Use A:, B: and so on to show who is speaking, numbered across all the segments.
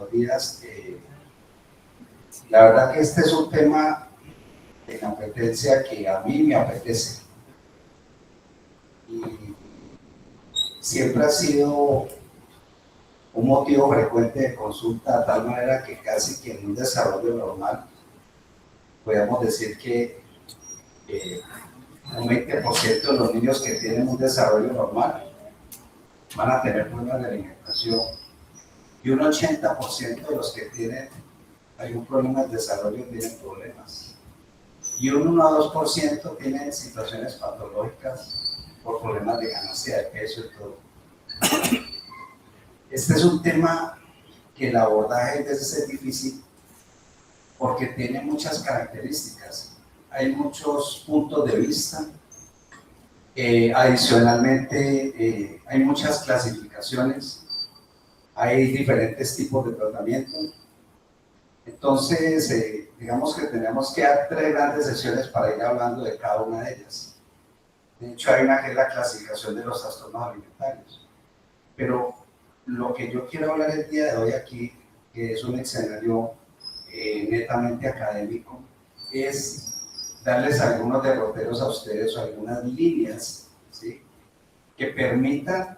A: buenos días. La verdad que este es un tema de competencia que a mí me apetece. Y siempre ha sido un motivo frecuente de consulta, de tal manera que casi que en un desarrollo normal podemos decir que un 20% de los niños que tienen un desarrollo normal van a tener problemas de alimentación y un 80% de los que tienen algún problema de desarrollo tienen problemas. Y un 1 a 2% tienen situaciones patológicas por problemas de ganancia de peso y todo. Este es un tema que el abordaje a veces es difícil porque tiene muchas características. Hay muchos puntos de vista. Adicionalmente, hay muchas clasificaciones. Hay diferentes tipos de tratamiento. Entonces, digamos que tenemos que dar 3 grandes sesiones para ir hablando de cada una de ellas. De hecho, hay una que es la clasificación de los trastornos alimentarios. Pero lo que yo quiero hablar el día de hoy aquí, que es un escenario netamente académico, es darles algunos derroteros a ustedes o algunas líneas, ¿sí?, que permitan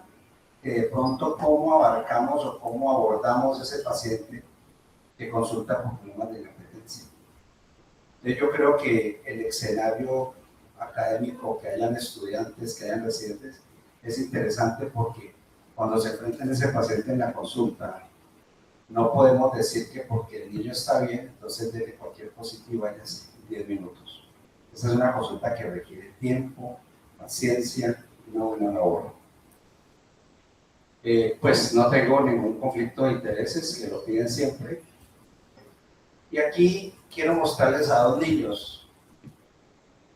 A: que de pronto cómo abarcamos o cómo abordamos ese paciente que consulta por problemas de competencia. Entonces yo creo que el escenario académico, que hayan estudiantes, que hayan residentes, es interesante porque cuando se enfrentan ese paciente en la consulta, no podemos decir que porque el niño está bien, entonces desde cualquier positivo en 10 minutos. Esta es una consulta que requiere tiempo, paciencia y una buena labor. Pues no tengo ningún conflicto de intereses, que lo piden siempre. Y aquí quiero mostrarles a 2 niños.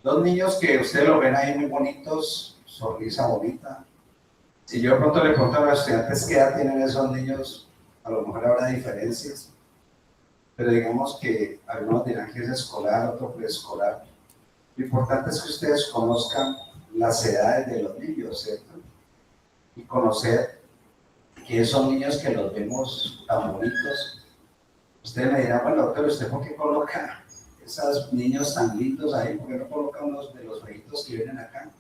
A: 2 niños que ustedes lo ven ahí muy bonitos, sonrisa bonita. Si yo de pronto le pregunto a los estudiantes qué edad tienen esos niños, a lo mejor habrá diferencias. Pero digamos que algunos dirán que es escolar, otro preescolar. Lo importante es que ustedes conozcan las edades de los niños, ¿cierto? Y conocer que son niños que los vemos tan bonitos. Ustedes me dirán, bueno, doctor, ¿usted por qué coloca esos niños tan lindos ahí? ¿Por qué no coloca unos de los viejitos que vienen acá?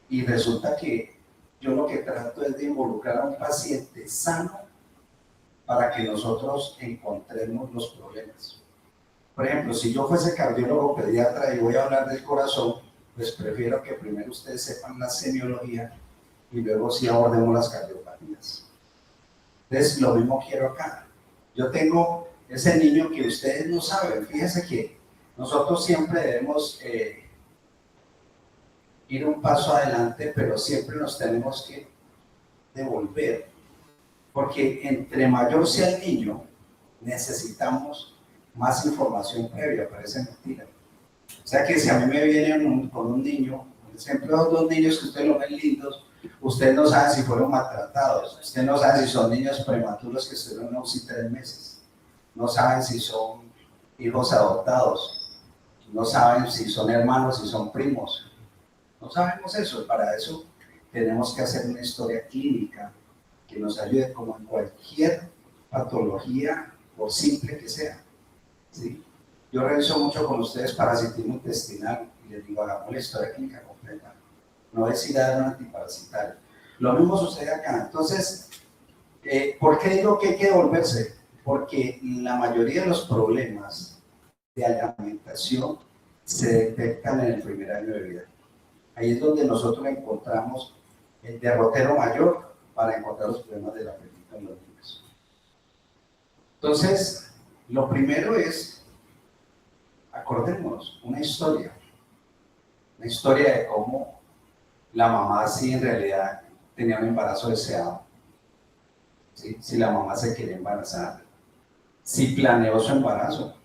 A: Y resulta que yo lo que trato es de involucrar a un paciente sano para que nosotros encontremos los problemas. Por ejemplo, si yo fuese cardiólogo pediatra y voy a hablar del corazón, pues prefiero que primero ustedes sepan la semiología y luego sí abordemos las cardiopatías. Entonces, lo mismo quiero acá. Yo tengo ese niño que ustedes no saben. Fíjense que nosotros siempre debemos ir un paso adelante, pero siempre nos tenemos que devolver. Porque entre mayor sea el niño, necesitamos más información previa, parece mentira. O sea que si a mí me vienen con un niño, por ejemplo, 2 niños que ustedes lo ven lindos, usted no sabe si fueron maltratados, usted no sabe si son niños prematuros que estuvieron en UCI 3 meses, no saben si son hijos adoptados, no saben si son hermanos, si son primos, no sabemos eso. Para eso tenemos que hacer una historia clínica que nos ayude como en cualquier patología, por simple que sea, ¿sí? Yo reviso mucho con ustedes parasitismo intestinal y les digo, hagamos la historia clínica completa. No es ir a dar un antiparasitario. Lo mismo sucede acá. Entonces, ¿por qué digo que hay que devolverse? Porque la mayoría de los problemas de alimentación se detectan en el primer año de vida. Ahí es donde nosotros encontramos el derrotero mayor para encontrar los problemas del apetito en los niños. Entonces, lo primero es, acordémonos, una historia de cómo la mamá sí en realidad tenía un embarazo deseado, ¿sí? Si la mamá se quería embarazar, si planeó su embarazo.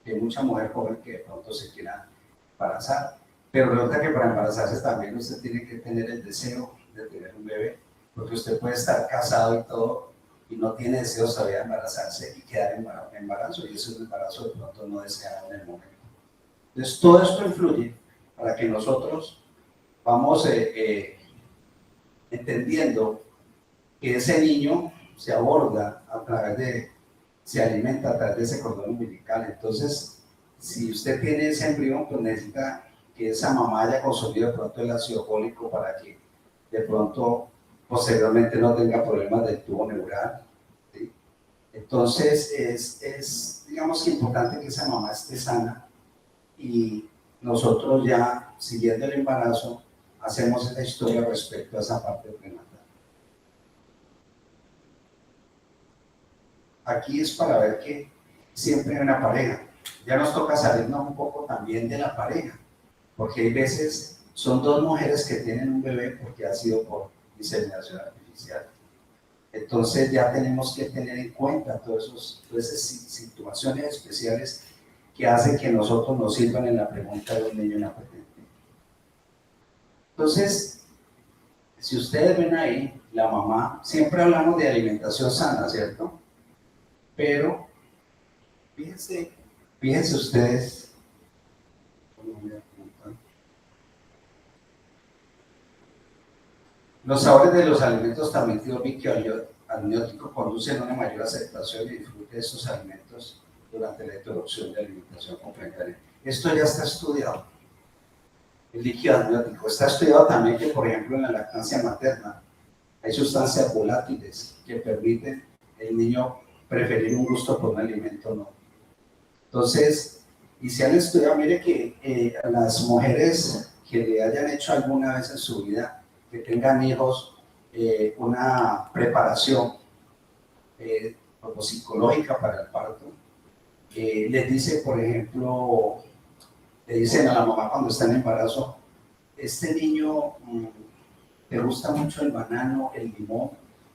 A: Hay mucha mujer joven que de pronto se quiera embarazar, pero resulta que para embarazarse también usted tiene que tener el deseo de tener un bebé, porque usted puede estar casado y todo y no tiene deseos todavía de embarazarse y quedar en embarazo, y eso es un embarazo de pronto no deseado en el momento. Entonces todo esto influye para que nosotros vamos entendiendo que ese niño se aborda a través de se alimenta a través de ese cordón umbilical. Entonces, si usted tiene ese embrión, pues necesita que esa mamá haya consumido de pronto el ácido fólico para que de pronto posteriormente no tenga problemas del tubo neural, ¿sí? Entonces, digamos que importante que esa mamá esté sana y nosotros ya, siguiendo el embarazo, hacemos esa historia respecto a esa parte prenatal. Aquí es para ver que siempre hay una pareja. Ya nos toca salirnos un poco también de la pareja, porque hay veces son dos mujeres que tienen un bebé porque ha sido por inseminación artificial. Entonces ya tenemos que tener en cuenta todas esas situaciones especiales que hacen que nosotros nos sirvan en la pregunta de un niño inapetente. Entonces, si ustedes ven ahí, la mamá, siempre hablamos de alimentación sana, ¿cierto? Pero fíjense ustedes, los sabores de los alimentos también amnióticos conducen a una mayor aceptación y disfrute de esos alimentos durante la introducción de alimentación complementaria. Esto ya está estudiado. El líquido amniótico está estudiado también que, por ejemplo, en la lactancia materna hay sustancias volátiles que permiten al niño preferir un gusto por un alimento o no. Entonces, y se han estudiado, mire que a las mujeres que le hayan hecho alguna vez en su vida, que tengan hijos, una preparación como psicológica para el parto, les dice, por ejemplo, le dicen a la mamá cuando está en embarazo, este niño le gusta mucho el banano, el limón,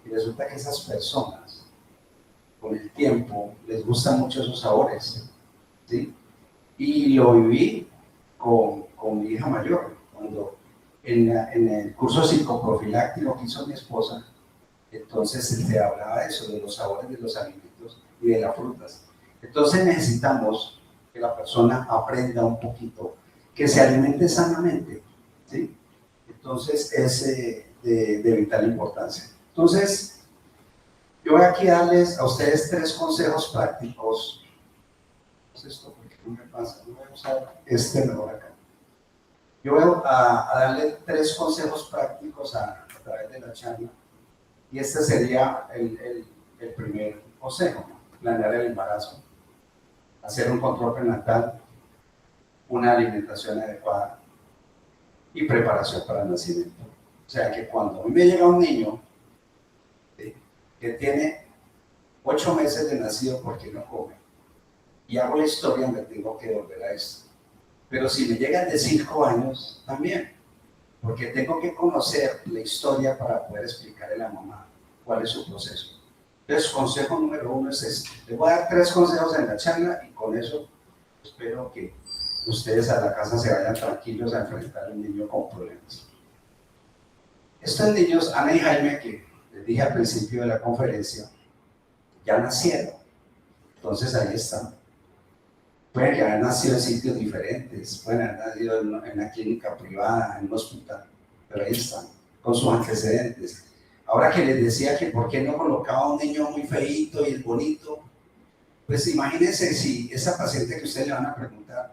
A: y resulta que esas personas, con el tiempo, les gustan mucho esos sabores, ¿sí? Y lo viví con mi hija mayor, cuando en el curso psicoprofiláctico que hizo mi esposa, entonces se hablaba de eso, de los sabores de los alimentos y de las frutas. Entonces necesitamos que la persona aprenda un poquito, que se alimente sanamente, ¿sí? Entonces es de vital importancia. Entonces, yo voy aquí a darles a ustedes 3 consejos prácticos. ¿Qué es esto? ¿Por qué no me pasa? No voy a usar este mejor acá. Yo voy a darle 3 consejos prácticos a través de la charla. Y este sería el primer consejo, ¿no? Planear el embarazo, hacer un control prenatal, una alimentación adecuada y preparación para el nacimiento. O sea que cuando a mí me llega un niño, ¿sí?, que tiene 8 meses de nacido porque no come, y hago la historia, me tengo que volver a esto. Pero si me llegan de 5 años, también, porque tengo que conocer la historia para poder explicarle a la mamá cuál es su proceso. Entonces, consejo número 1 es este. Les voy a dar 3 consejos en la charla y con eso espero que ustedes a la casa se vayan tranquilos a enfrentar a un niño con problemas. Estos niños, Ana y Jaime, que les dije al principio de la conferencia, ya nacieron. Entonces ahí están. Pueden que hayan nacido en sitios diferentes, pueden haber nacido en una clínica privada, en un hospital, pero ahí están, con sus antecedentes. Ahora que les decía que por qué no colocaba a un niño muy feíto y bonito, pues imagínense si esa paciente que ustedes le van a preguntar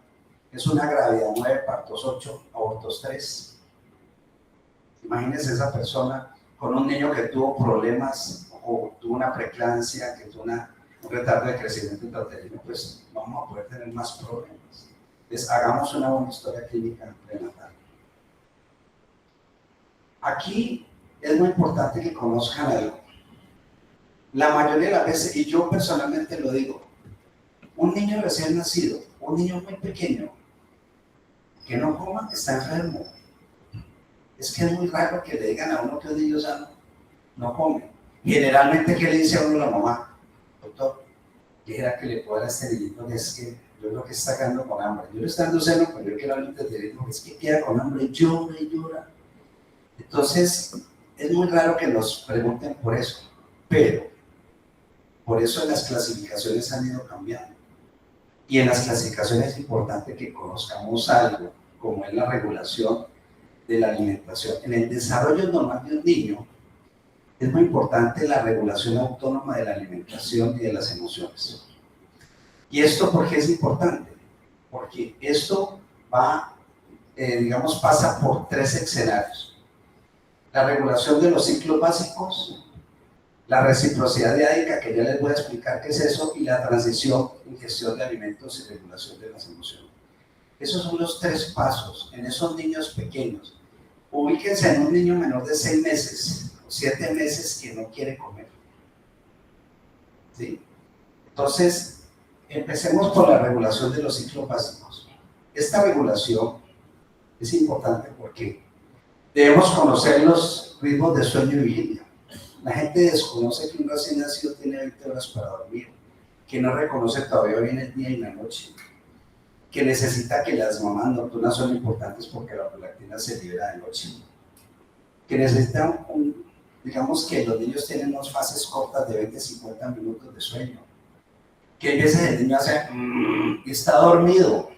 A: es una gravidad 9, partos 8, abortos 3. Imagínense esa persona con un niño que tuvo problemas o tuvo una preeclampsia, que tuvo un retardo de crecimiento intrauterino, pues vamos a poder tener más problemas. Entonces, hagamos una buena historia clínica prenatal. Aquí es muy importante que conozcan algo. La mayoría de las veces, y yo personalmente lo digo, un niño recién nacido, un niño muy pequeño, que no coma, está enfermo. Es que es muy raro que le digan a uno que un niño sano no come. Generalmente, ¿qué le dice a uno la mamá? Doctor, ¿qué era que le puedo dar a este niño? Es que yo creo que está quedando con hambre. Yo le estoy dando seno, pero yo quiero hablar de niño, es que queda con hambre, llora y llora. Entonces, es muy raro que nos pregunten por eso, pero por eso las clasificaciones han ido cambiando. Y en las clasificaciones es importante que conozcamos algo, como es la regulación de la alimentación. En el desarrollo normal de un niño, es muy importante la regulación autónoma de la alimentación y de las emociones. ¿Y esto por qué es importante? Porque esto va, digamos, pasa por 3 escenarios. La regulación de los ciclos básicos, la reciprocidad diádica, que ya les voy a explicar qué es eso, y la transición en gestión de alimentos y regulación de las emociones. Esos son los 3 pasos en esos niños pequeños. Ubíquense en un niño menor de 6 meses o 7 meses que no quiere comer. ¿Sí? Entonces, empecemos por la regulación de los ciclos básicos. Esta regulación es importante porque debemos conocer los ritmos de sueño y vigilia. La gente desconoce que un recién nacido tiene 20 horas para dormir, que no reconoce todavía bien el día y la noche, que necesita que las mamás nocturnas son importantes porque la prolactina se libera de noche, que necesitan, digamos que los niños tienen unas fases cortas de 20-50 minutos de sueño, que a veces el niño hace y está dormido,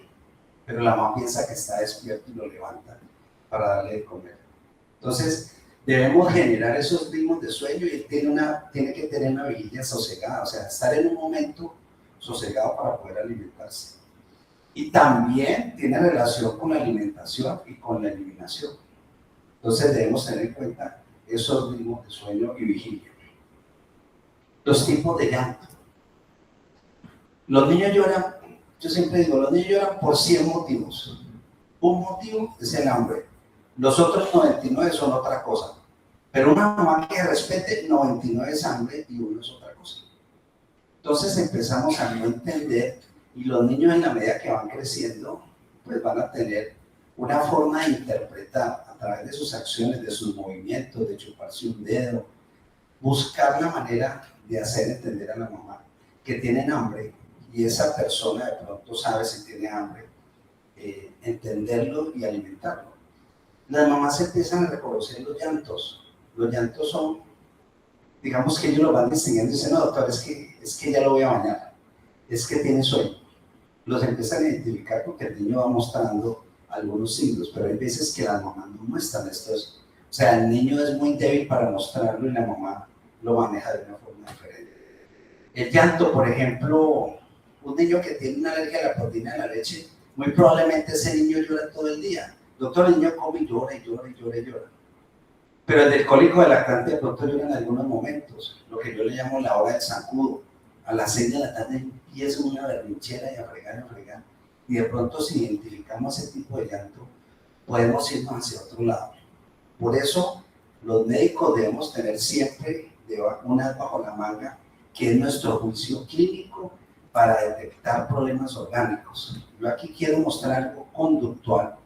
A: pero la mamá piensa que está despierto y lo levanta para darle de comer. Entonces, debemos generar esos ritmos de sueño y él tiene que tener una vigilia sosegada, o sea, estar en un momento sosegado para poder alimentarse. Y también tiene relación con la alimentación y con la eliminación. Entonces debemos tener en cuenta esos ritmos de sueño y vigilia. Los tipos de llanto. Los niños lloran, yo siempre digo, los niños lloran por 100 motivos. Un motivo es el hambre. Los otros 99 son otra cosa. Pero una mamá que respete, 99 es hambre y 1 es otra cosa. Entonces empezamos a no entender, y los niños en la medida que van creciendo, pues van a tener una forma de interpretar a través de sus acciones, de sus movimientos, de chuparse un dedo, buscar la manera de hacer entender a la mamá que tienen hambre, y esa persona de pronto sabe si tiene hambre, entenderlo y alimentarlo. Las mamás empiezan a reconocer los llantos. Los llantos son, digamos que ellos lo van distinguiendo y dicen, no doctor, es que ya lo voy a bañar, es que tiene sueño. Los empiezan a identificar porque el niño va mostrando algunos signos, pero hay veces que las mamás no muestran estos. O sea, el niño es muy débil para mostrarlo y la mamá lo maneja de una forma diferente. El llanto, por ejemplo, un niño que tiene una alergia a la proteína de la leche, muy probablemente ese niño llora todo el día. Doctor, el niño come y llora y llora y llora y llora. Pero el del cólico de lactante de pronto llora en algunos momentos, lo que yo le llamo la hora del zancudo. A las 6 de la tarde empieza una berrinchera y a fregar, y de pronto si identificamos ese tipo de llanto, podemos irnos hacia otro lado. Por eso los médicos debemos tener siempre una bajo la manga, que es nuestro juicio clínico para detectar problemas orgánicos. Yo aquí quiero mostrar algo conductual,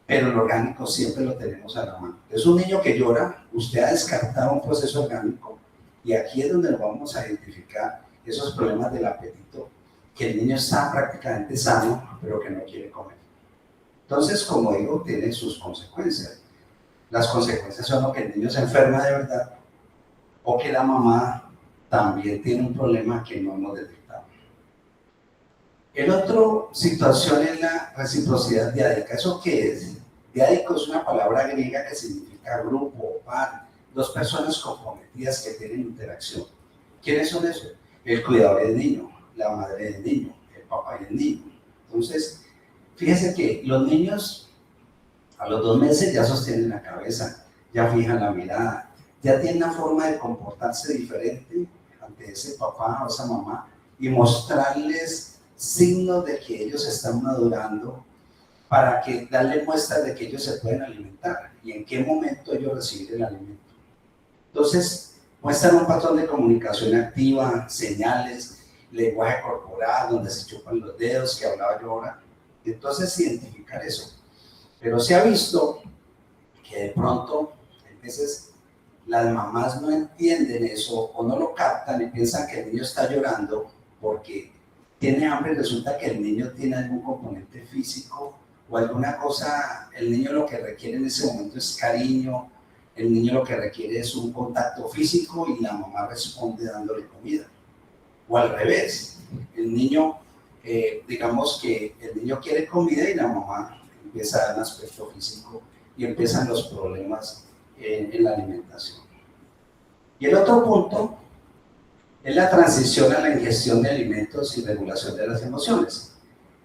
A: pero el orgánico siempre lo tenemos a la mano. Es un niño que llora, usted ha descartado un proceso orgánico, y aquí es donde lo vamos a identificar esos problemas del apetito, que el niño está prácticamente sano, pero que no quiere comer. Entonces, como digo, tiene sus consecuencias. Las consecuencias son que el niño se enferma de verdad, o que la mamá también tiene un problema que no hemos detectado. El otro situación es la reciprocidad diádica. ¿Eso qué es? Diádico es una palabra griega que significa grupo o par, 2 personas comprometidas que tienen interacción. ¿Quiénes son esos? El cuidador del niño, la madre del niño, el papá y el niño. Entonces, fíjense que los niños a los 2 meses ya sostienen la cabeza, ya fijan la mirada, ya tienen una forma de comportarse diferente ante ese papá o esa mamá y mostrarles signos de que ellos están madurando para que darle muestras de que ellos se pueden alimentar y en qué momento ellos reciben el alimento. Entonces, muestran un patrón de comunicación activa, señales, lenguaje corporal, donde se chupan los dedos, que hablaba yo ahora. Entonces, identificar eso. Pero se ha visto que de pronto, a veces, las mamás no entienden eso o no lo captan y piensan que el niño está llorando porque tiene hambre y resulta que el niño tiene algún componente físico o alguna cosa. El niño lo que requiere en ese momento es cariño, el niño lo que requiere es un contacto físico y la mamá responde dándole comida. O al revés, el niño, digamos que el niño quiere comida y la mamá empieza a dar un aspecto físico y empiezan los problemas en la alimentación. Y el otro punto es la transición a la ingestión de alimentos y regulación de las emociones.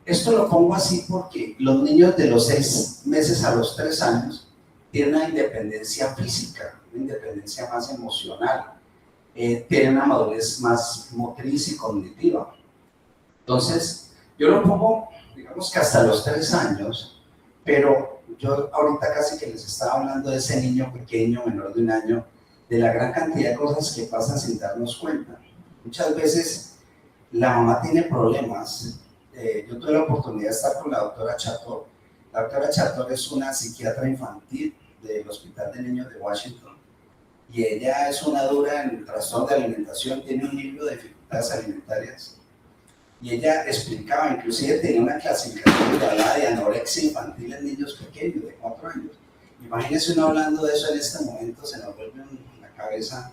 A: Esto lo pongo así porque los niños de los 6 meses a los 3 años tienen una independencia física, una independencia más emocional, tienen una madurez más motriz y cognitiva. Entonces, yo lo pongo, digamos que hasta los 3 años, pero yo ahorita casi que les estaba hablando de ese niño pequeño, menor de 1 año, de la gran cantidad de cosas que pasan sin darnos cuenta. Muchas veces la mamá tiene problemas. Yo tuve la oportunidad de estar con la doctora Chator. La doctora Chator es una psiquiatra infantil del Hospital de Niños de Washington y ella es una dura en el trastorno de alimentación, tiene un libro de dificultades alimentarias y ella explicaba, inclusive tenía una clasificación de anorexia infantil en niños pequeños de 4 años. Imagínense uno hablando de eso en este momento, se nos vuelve la cabeza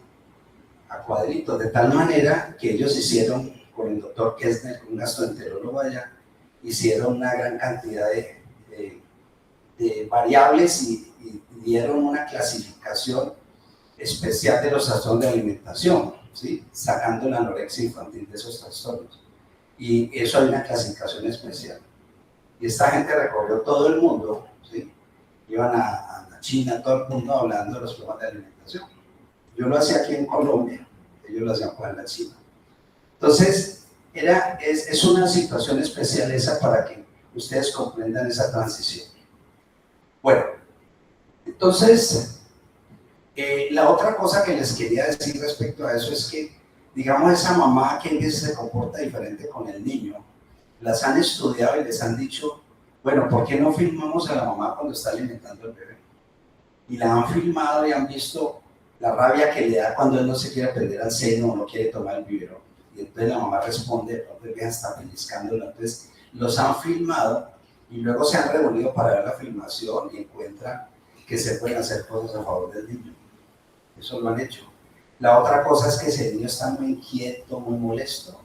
A: a cuadritos, de tal manera que ellos hicieron, con el doctor Kessner, un gastroenterólogo allá, hicieron una gran cantidad de variables y dieron una clasificación especial de los trastornos de alimentación, ¿sí? Sacando la anorexia infantil de esos trastornos. Y eso hay una clasificación especial. Y esta gente recorrió todo el mundo, ¿sí? Iban a China, todo el mundo hablando de los problemas de alimentación. Yo lo hacía aquí en Colombia, ellos lo hacían para la China. Entonces, es una situación especial esa para que ustedes comprendan esa transición. Bueno, entonces, la otra cosa que les quería decir respecto a eso es que, digamos, esa mamá que a veces se comporta diferente con el niño, las han estudiado y les han dicho, bueno, ¿por qué no filmamos a la mamá cuando está alimentando al bebé? Y la han filmado y han visto la rabia que le da cuando él no se quiere prender al seno o no quiere tomar el biberón. Y entonces la mamá responde, el bebé está pellizcándolo. Entonces los han filmado y luego se han reunido para ver la filmación y encuentran que se pueden hacer cosas a favor del niño. Eso lo han hecho. La otra cosa es que si el niño está muy inquieto, muy molesto,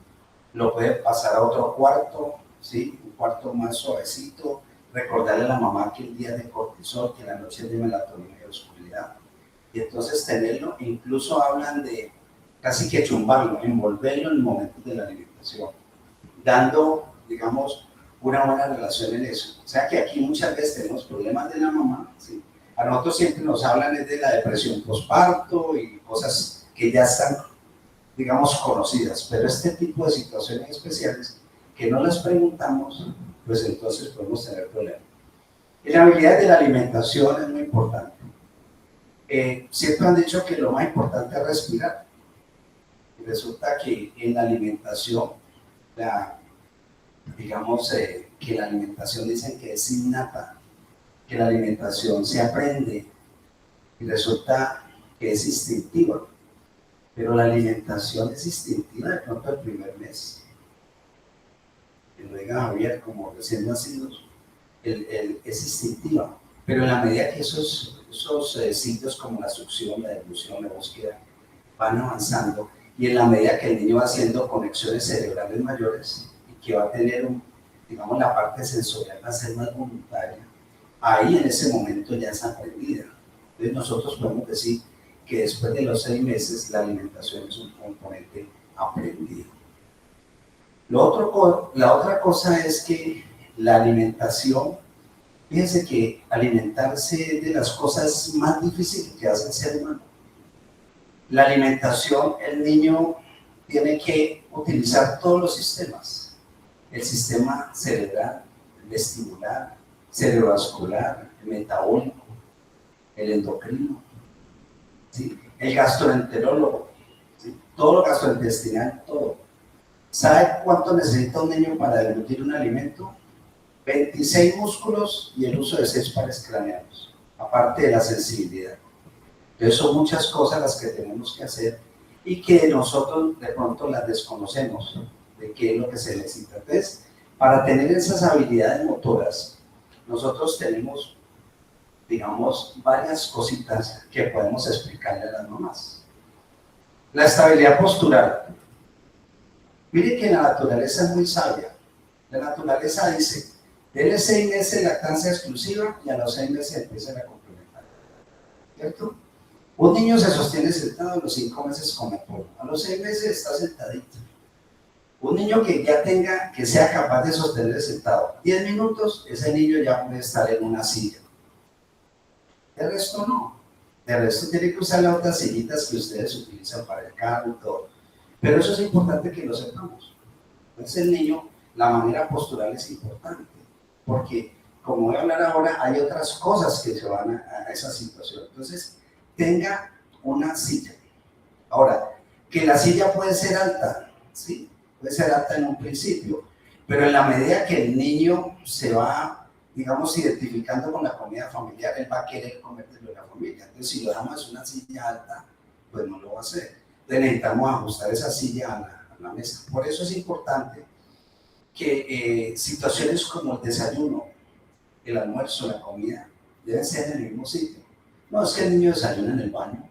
A: lo puede pasar a otro cuarto, ¿sí? Un cuarto más suavecito, recordarle a la mamá que el día de cortisol, que la noche es de melatonina y oscuridad. Y entonces tenerlo, incluso hablan de casi que chumbarlo, envolverlo en el momento de la alimentación, dando, digamos, una buena relación en eso. O sea que aquí muchas veces tenemos problemas de la mamá, ¿sí? A nosotros siempre nos hablan de la depresión postparto y cosas que ya están, digamos, conocidas, pero este tipo de situaciones especiales que no las preguntamos, pues entonces podemos tener problemas. Y la habilidad de la alimentación es muy importante. Siempre han dicho que lo más importante es respirar. Y resulta que en la alimentación, digamos que la alimentación dicen que es innata, que la alimentación se aprende y resulta que es instintiva. Pero la alimentación es instintiva de pronto el primer mes. Que lo diga Javier, como recién nacidos, es instintiva. Pero en la medida que esos sitios como la succión, la deglución, la búsqueda van avanzando y en la medida que el niño va haciendo conexiones cerebrales mayores y que va a tener, digamos, la parte sensorial va a ser más voluntaria, ahí en ese momento ya es aprendida. Entonces nosotros podemos decir que después de los 6 meses la alimentación es un componente aprendido. La otra cosa es que la alimentación, fíjense que alimentarse es de las cosas más difíciles que hace el ser humano. La alimentación, el niño tiene que utilizar todos los sistemas. El sistema cerebral, el vestibular, cerebrovascular, el metabólico, el endocrino, ¿sí? El gastroenterólogo, ¿sí? Todo lo gastrointestinal, todo. ¿Sabe cuánto necesita un niño para deglutir un alimento? 26 músculos y el uso de 6 pares craneanos, aparte de la sensibilidad. Entonces son muchas cosas las que tenemos que hacer y que nosotros de pronto las desconocemos de qué es lo que se necesita. Entonces, para tener esas habilidades motoras, nosotros tenemos, digamos, varias cositas que podemos explicarle a las mamás. La estabilidad postural. Mire que la naturaleza es muy sabia. La naturaleza dice, denle 6 meses de lactancia exclusiva y a los 6 meses empieza la complementaria. ¿Cierto? Un niño se sostiene sentado, a los 5 meses come pollo, a los 6 meses está sentadito. Un niño que ya tenga, que sea capaz de sostenerse sentado 10 minutos, ese niño ya puede estar en una silla. El resto no. El resto tiene que usar las otras sillitas que ustedes utilizan para el carro y todo. Pero eso es importante que lo sepamos. Entonces el niño, la manera postural es importante, porque como voy a hablar ahora, hay otras cosas que se van a esa situación. Entonces, tenga una silla. Ahora, que la silla puede ser alta, ¿sí? Puede ser alta en un principio, pero en la medida que el niño se va, digamos, identificando con la comida familiar, él va a querer comer de la familia. Entonces, si lo dejamos en una silla alta, pues no lo va a hacer. Entonces, necesitamos ajustar esa silla a la mesa. Por eso es importante que situaciones como el desayuno, el almuerzo, la comida, deben ser en el mismo sitio. No es que el niño desayuna en el baño.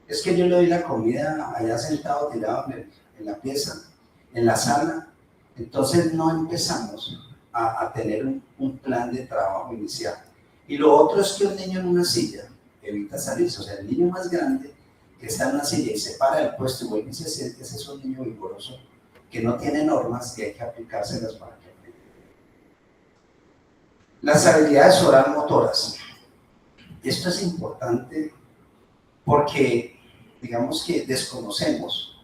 A: Es que yo le doy la comida allá sentado, tirado en la pieza, en la sala. Entonces no empezamos a tener un plan de trabajo inicial. Y lo otro es que un niño en una silla evita salirse. O sea, el niño más grande que está en una silla y se para del puesto y vuelve y se siente, ese es un niño vigoroso que no tiene normas que hay que aplicárselas para que aprenda. Las habilidades oral motoras. Esto es importante porque, digamos que desconocemos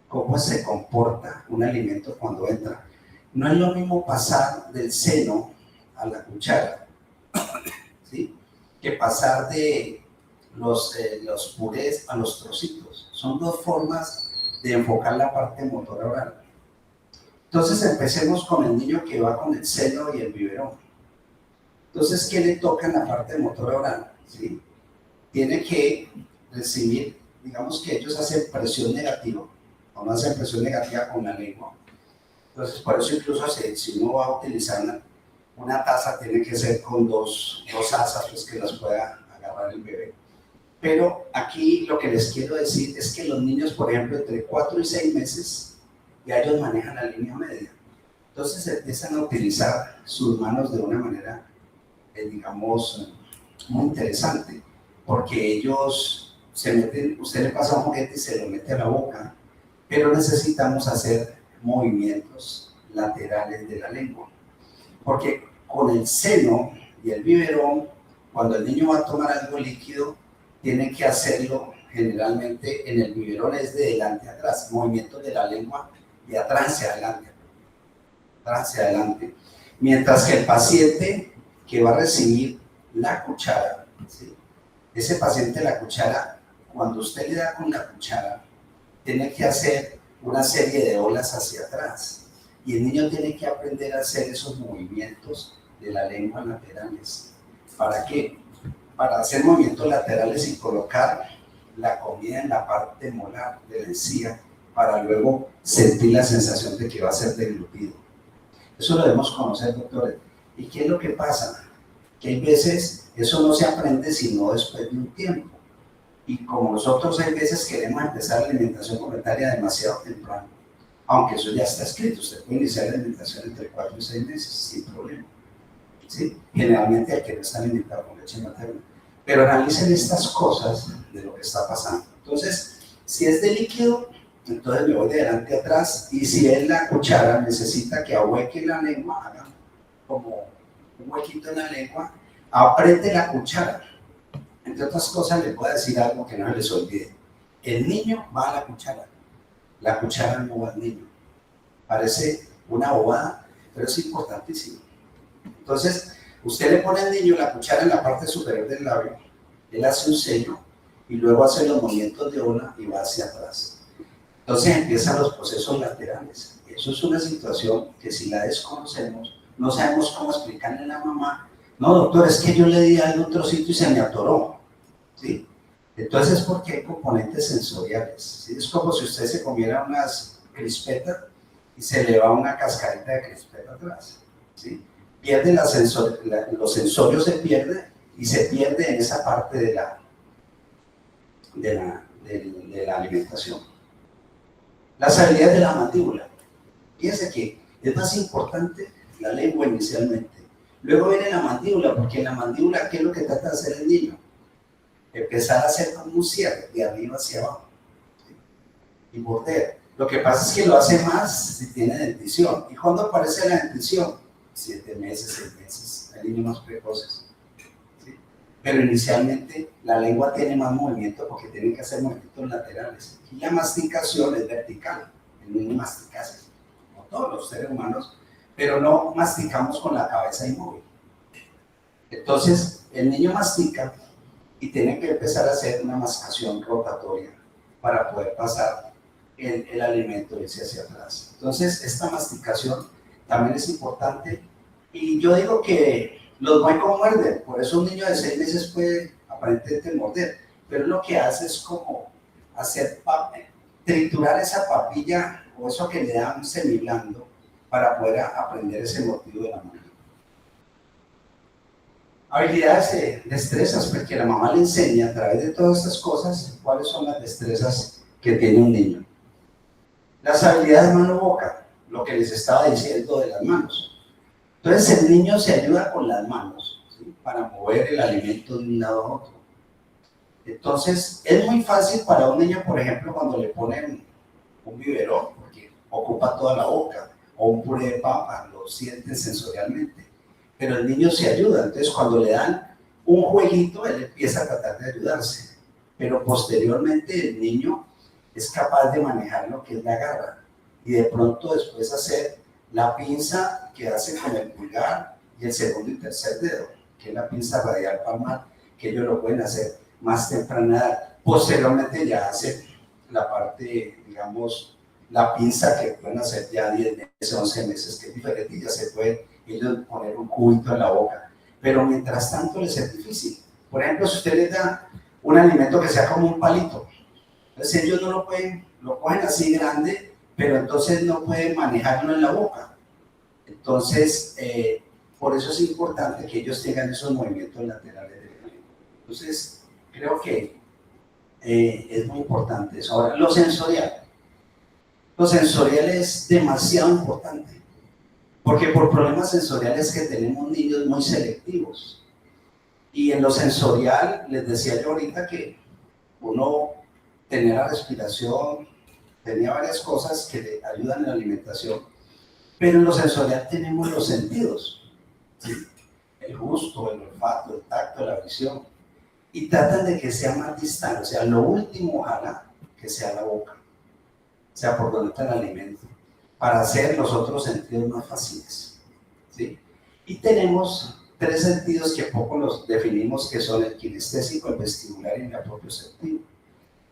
A: cómo se comporta un alimento cuando entra. No es lo mismo pasar del seno a la cuchara, ¿sí? Que pasar de los purés a los trocitos. Son dos formas de enfocar la parte motora oral. Entonces empecemos con el niño que va con el seno y el biberón. Entonces, ¿qué le toca en la parte motora oral? ¿Sí? Tiene que recibir, digamos que ellos hacen presión negativa, o no hacen presión negativa con la lengua. Entonces, por eso incluso si uno va a utilizar una taza, tiene que ser con dos asas, pues que las pueda agarrar el bebé. Pero aquí lo que les quiero decir es que los niños, por ejemplo, entre 4 y 6 meses, ya ellos manejan la línea media. Entonces empiezan a utilizar sus manos de una manera, digamos, muy interesante, porque ellos se meten, usted le pasa un juguete y se lo mete a la boca, pero necesitamos hacer movimientos laterales de la lengua, porque con el seno y el biberón, cuando el niño va a tomar algo líquido, tiene que hacerlo generalmente en el biberón, es de delante a atrás, movimientos de la lengua de atrás hacia adelante, atrás hacia adelante, mientras que el paciente que va a recibir la cuchara, ¿sí? Ese paciente la cuchara, cuando usted le da con la cuchara, tiene que hacer una serie de olas hacia atrás. Y el niño tiene que aprender a hacer esos movimientos de la lengua laterales. ¿Para qué? Para hacer movimientos laterales y colocar la comida en la parte molar de la encía, para luego sentir la sensación de que va a ser deglutido. Eso lo debemos conocer, doctores. ¿Y qué es lo que pasa? Que hay veces eso no se aprende sino después de un tiempo. Y como nosotros hay veces queremos empezar la alimentación complementaria demasiado temprano, aunque eso ya está escrito, usted puede iniciar la alimentación entre 4 y 6 meses sin problema, ¿sí? Generalmente al que no está alimentado con leche materna. Pero analicen estas cosas de lo que está pasando. Entonces, si es de líquido, entonces me voy de adelante a atrás, y si es la cuchara, necesita que ahueque la lengua, haga como un huequito en la lengua, apriete la cuchara. Entre otras cosas, les voy a decir algo que no se les olvide. El niño va a la cuchara no va al niño. Parece una bobada, pero es importantísimo. Entonces, usted le pone al niño la cuchara en la parte superior del labio, él hace un sello y luego hace los movimientos de ola y va hacia atrás. Entonces empiezan los procesos laterales. Eso es una situación que si la desconocemos, no sabemos cómo explicarle a la mamá. No, doctor, es que yo le di algo un trocito y se me atoró, ¿sí? Entonces es porque hay componentes sensoriales, ¿sí? Es como si usted se comiera unas crispetas y se le va una cascarita de crispeta atrás, ¿sí? Pierde los sensorios, se pierde y se pierde en esa parte de la alimentación. Las habilidades de la mandíbula. Fíjense que es más importante la lengua inicialmente. Luego viene la mandíbula, porque en la mandíbula, ¿qué es lo que trata de hacer el niño? empezar a hacer como un cierre de arriba hacia abajo, ¿sí? Y morder. Lo que pasa es que lo hace más si tiene dentición. ¿Y cuándo aparece la dentición? 7 meses, 6 meses, hay niños más precoces, ¿sí? Pero inicialmente la lengua tiene más movimiento porque tiene que hacer movimientos laterales. Y la masticación es vertical, el niño mastica así, como todos los seres humanos, pero no masticamos con la cabeza inmóvil. Entonces, el niño mastica y tiene que empezar a hacer una masticación rotatoria para poder pasar el alimento irse hacia atrás. Entonces, esta masticación también es importante. Y yo digo que los muecos muerden, por eso un niño de 6 meses puede aparentemente morder, pero lo que hace es como hacer triturar esa papilla o eso que le dan semiblando para poder aprender ese motivo de la mano. Habilidades de destrezas, porque la mamá le enseña a través de todas estas cosas cuáles son las destrezas que tiene un niño. Las habilidades mano-boca, lo que les estaba diciendo de las manos. Entonces el niño se ayuda con las manos, ¿sí? Para mover el alimento de un lado a otro. Entonces es muy fácil para un niño, por ejemplo, cuando le ponen un biberón, porque ocupa toda la boca, o un puré de papa, lo sienten sensorialmente. Pero el niño se ayuda, entonces cuando le dan un jueguito, él empieza a tratar de ayudarse, pero posteriormente el niño es capaz de manejar lo que es la garra, y de pronto después hacer la pinza que hace con el pulgar y el segundo y tercer dedo, que es la pinza radial palmar, que ellos lo pueden hacer más temprana edad. Posteriormente ya hace la parte, digamos, la pinza que pueden hacer ya 10 meses, 11 meses, que es diferente y ya se puede ellos poner un cubito en la boca, pero mientras tanto les es difícil. Por ejemplo, si usted les da un alimento que sea como un palito, entonces ellos no lo pueden, lo cogen así grande, pero entonces no pueden manejarlo en la boca. Entonces, por eso es importante que ellos tengan esos movimientos laterales del alimento. Entonces, creo que es muy importante eso. Ahora, lo sensorial. Lo sensorial es demasiado importante. Porque por problemas sensoriales que tenemos niños muy selectivos. Y en lo sensorial, les decía yo ahorita que uno tenía la respiración, tenía varias cosas que le ayudan en la alimentación, pero en lo sensorial tenemos los sentidos, ¿sí? El gusto, el olfato, el tacto, la visión, y tratan de que sea más distante, o sea, lo último ojalá que sea la boca, o sea, por donde está el alimento, para hacer los otros sentidos más fáciles, ¿sí? Y tenemos 3 sentidos que poco los definimos, que son el kinestésico, el vestibular y el propioceptivo,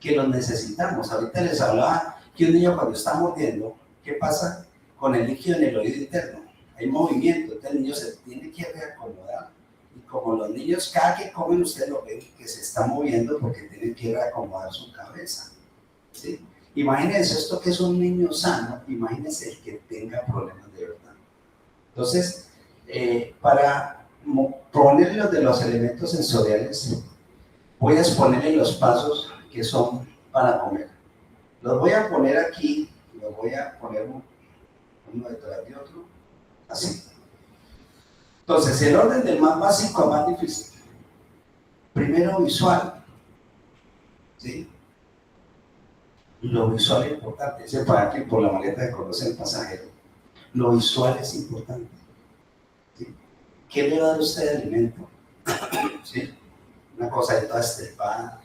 A: que los necesitamos. Ahorita les hablaba que un niño cuando está mordiendo, ¿qué pasa con el líquido en el oído interno? Hay movimiento, entonces el niño se tiene que reacomodar. Y como los niños, cada que comen, ustedes lo ven que se está moviendo porque tienen que reacomodar su cabeza, ¿sí? Imagínense esto que es un niño sano, imagínense el que tenga problemas de verdad. Entonces, para ponerle de los elementos sensoriales, voy a exponerle los pasos que son para comer. Los voy a poner aquí, los voy a poner uno detrás de otro, así. Entonces, el orden del más básico al más difícil. Primero, visual, ¿sí? Lo visual es importante, ese para que por la maleta de conocer el pasajero. Lo visual es importante, ¿sí? ¿Qué le va a dar usted de alimento? ¿Sí? Una cosa de toda estrepada,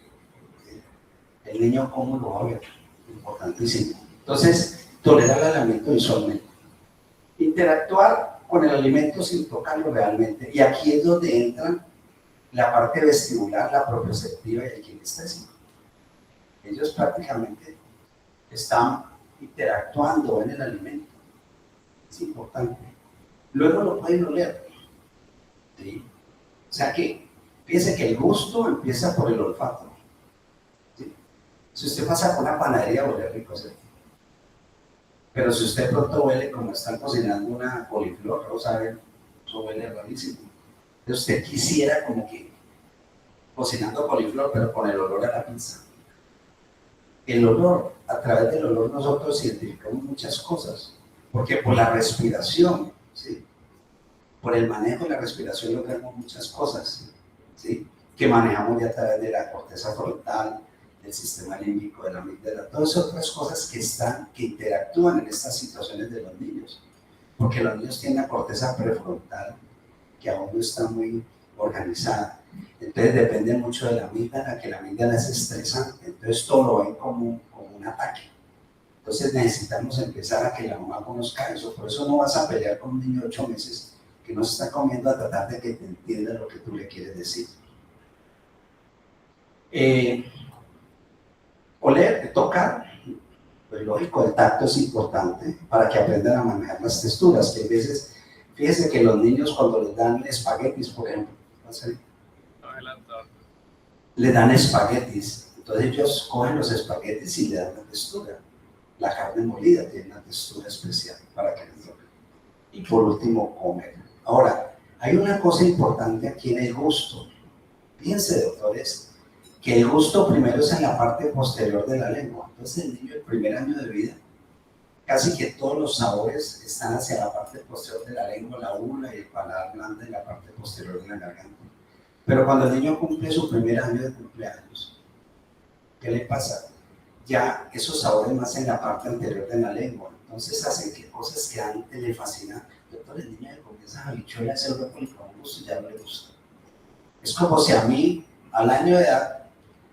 A: ¿sí? El niño cómo lo va a ver, importantísimo. Entonces, tolerar el alimento visualmente. Interactuar con el alimento sin tocarlo realmente. Y aquí es donde entran la parte vestibular, la propioceptiva y el kinestésico. Ellos prácticamente están interactuando en el alimento. Es importante. Luego lo pueden oler, ¿sí? O sea que piense que el gusto empieza por el olfato, ¿sí? Si usted pasa por una panadería, huele rico, ¿sí? Pero si usted pronto huele como están cocinando una coliflor, no saben, eso huele rarísimo. Entonces usted quisiera como que cocinando coliflor, pero con el olor a la pizza. El olor, a través del olor nosotros identificamos muchas cosas, porque por la respiración, ¿sí? Por el manejo de la respiración logramos muchas cosas, ¿sí? que manejamos ya a través de la corteza frontal, del sistema límbico, de la amígdala, todas otras cosas que interactúan en estas situaciones de los niños, porque los niños tienen la corteza prefrontal que aún no está muy organizada, entonces depende mucho de la amígdala, que la amígdala es estresante, entonces todo lo ven como un ataque. Entonces necesitamos empezar a que la mamá conozca eso, por eso no vas a pelear con un niño de 8 meses que no se está comiendo a tratar de que te entienda lo que tú le quieres decir. Oler, tocar, pues lógico, el tacto es importante para que aprendan a manejar las texturas, que a veces, fíjense que los niños cuando les dan espaguetis, por ejemplo, le dan espaguetis, entonces ellos cogen los espaguetis y le dan la textura. La carne molida tiene una textura especial para que les toque. Y por último, comer. Ahora, hay una cosa importante aquí en el gusto. Fíjense, doctores, que el gusto primero es en la parte posterior de la lengua. Entonces el niño, el primer año de vida, casi que todos los sabores están hacia la parte posterior de la lengua, la ula y el paladar blando en la parte posterior de la garganta. Pero cuando el niño cumple su primer año de cumpleaños, ¿qué le pasa? Ya esos sabores más en la parte anterior de la lengua. Entonces hacen que cosas que antes le fascinan. Doctor, el niño le comienza a habichuelas, el brócoli con gusto y ya no le gusta. Es como si a mí, al año de edad,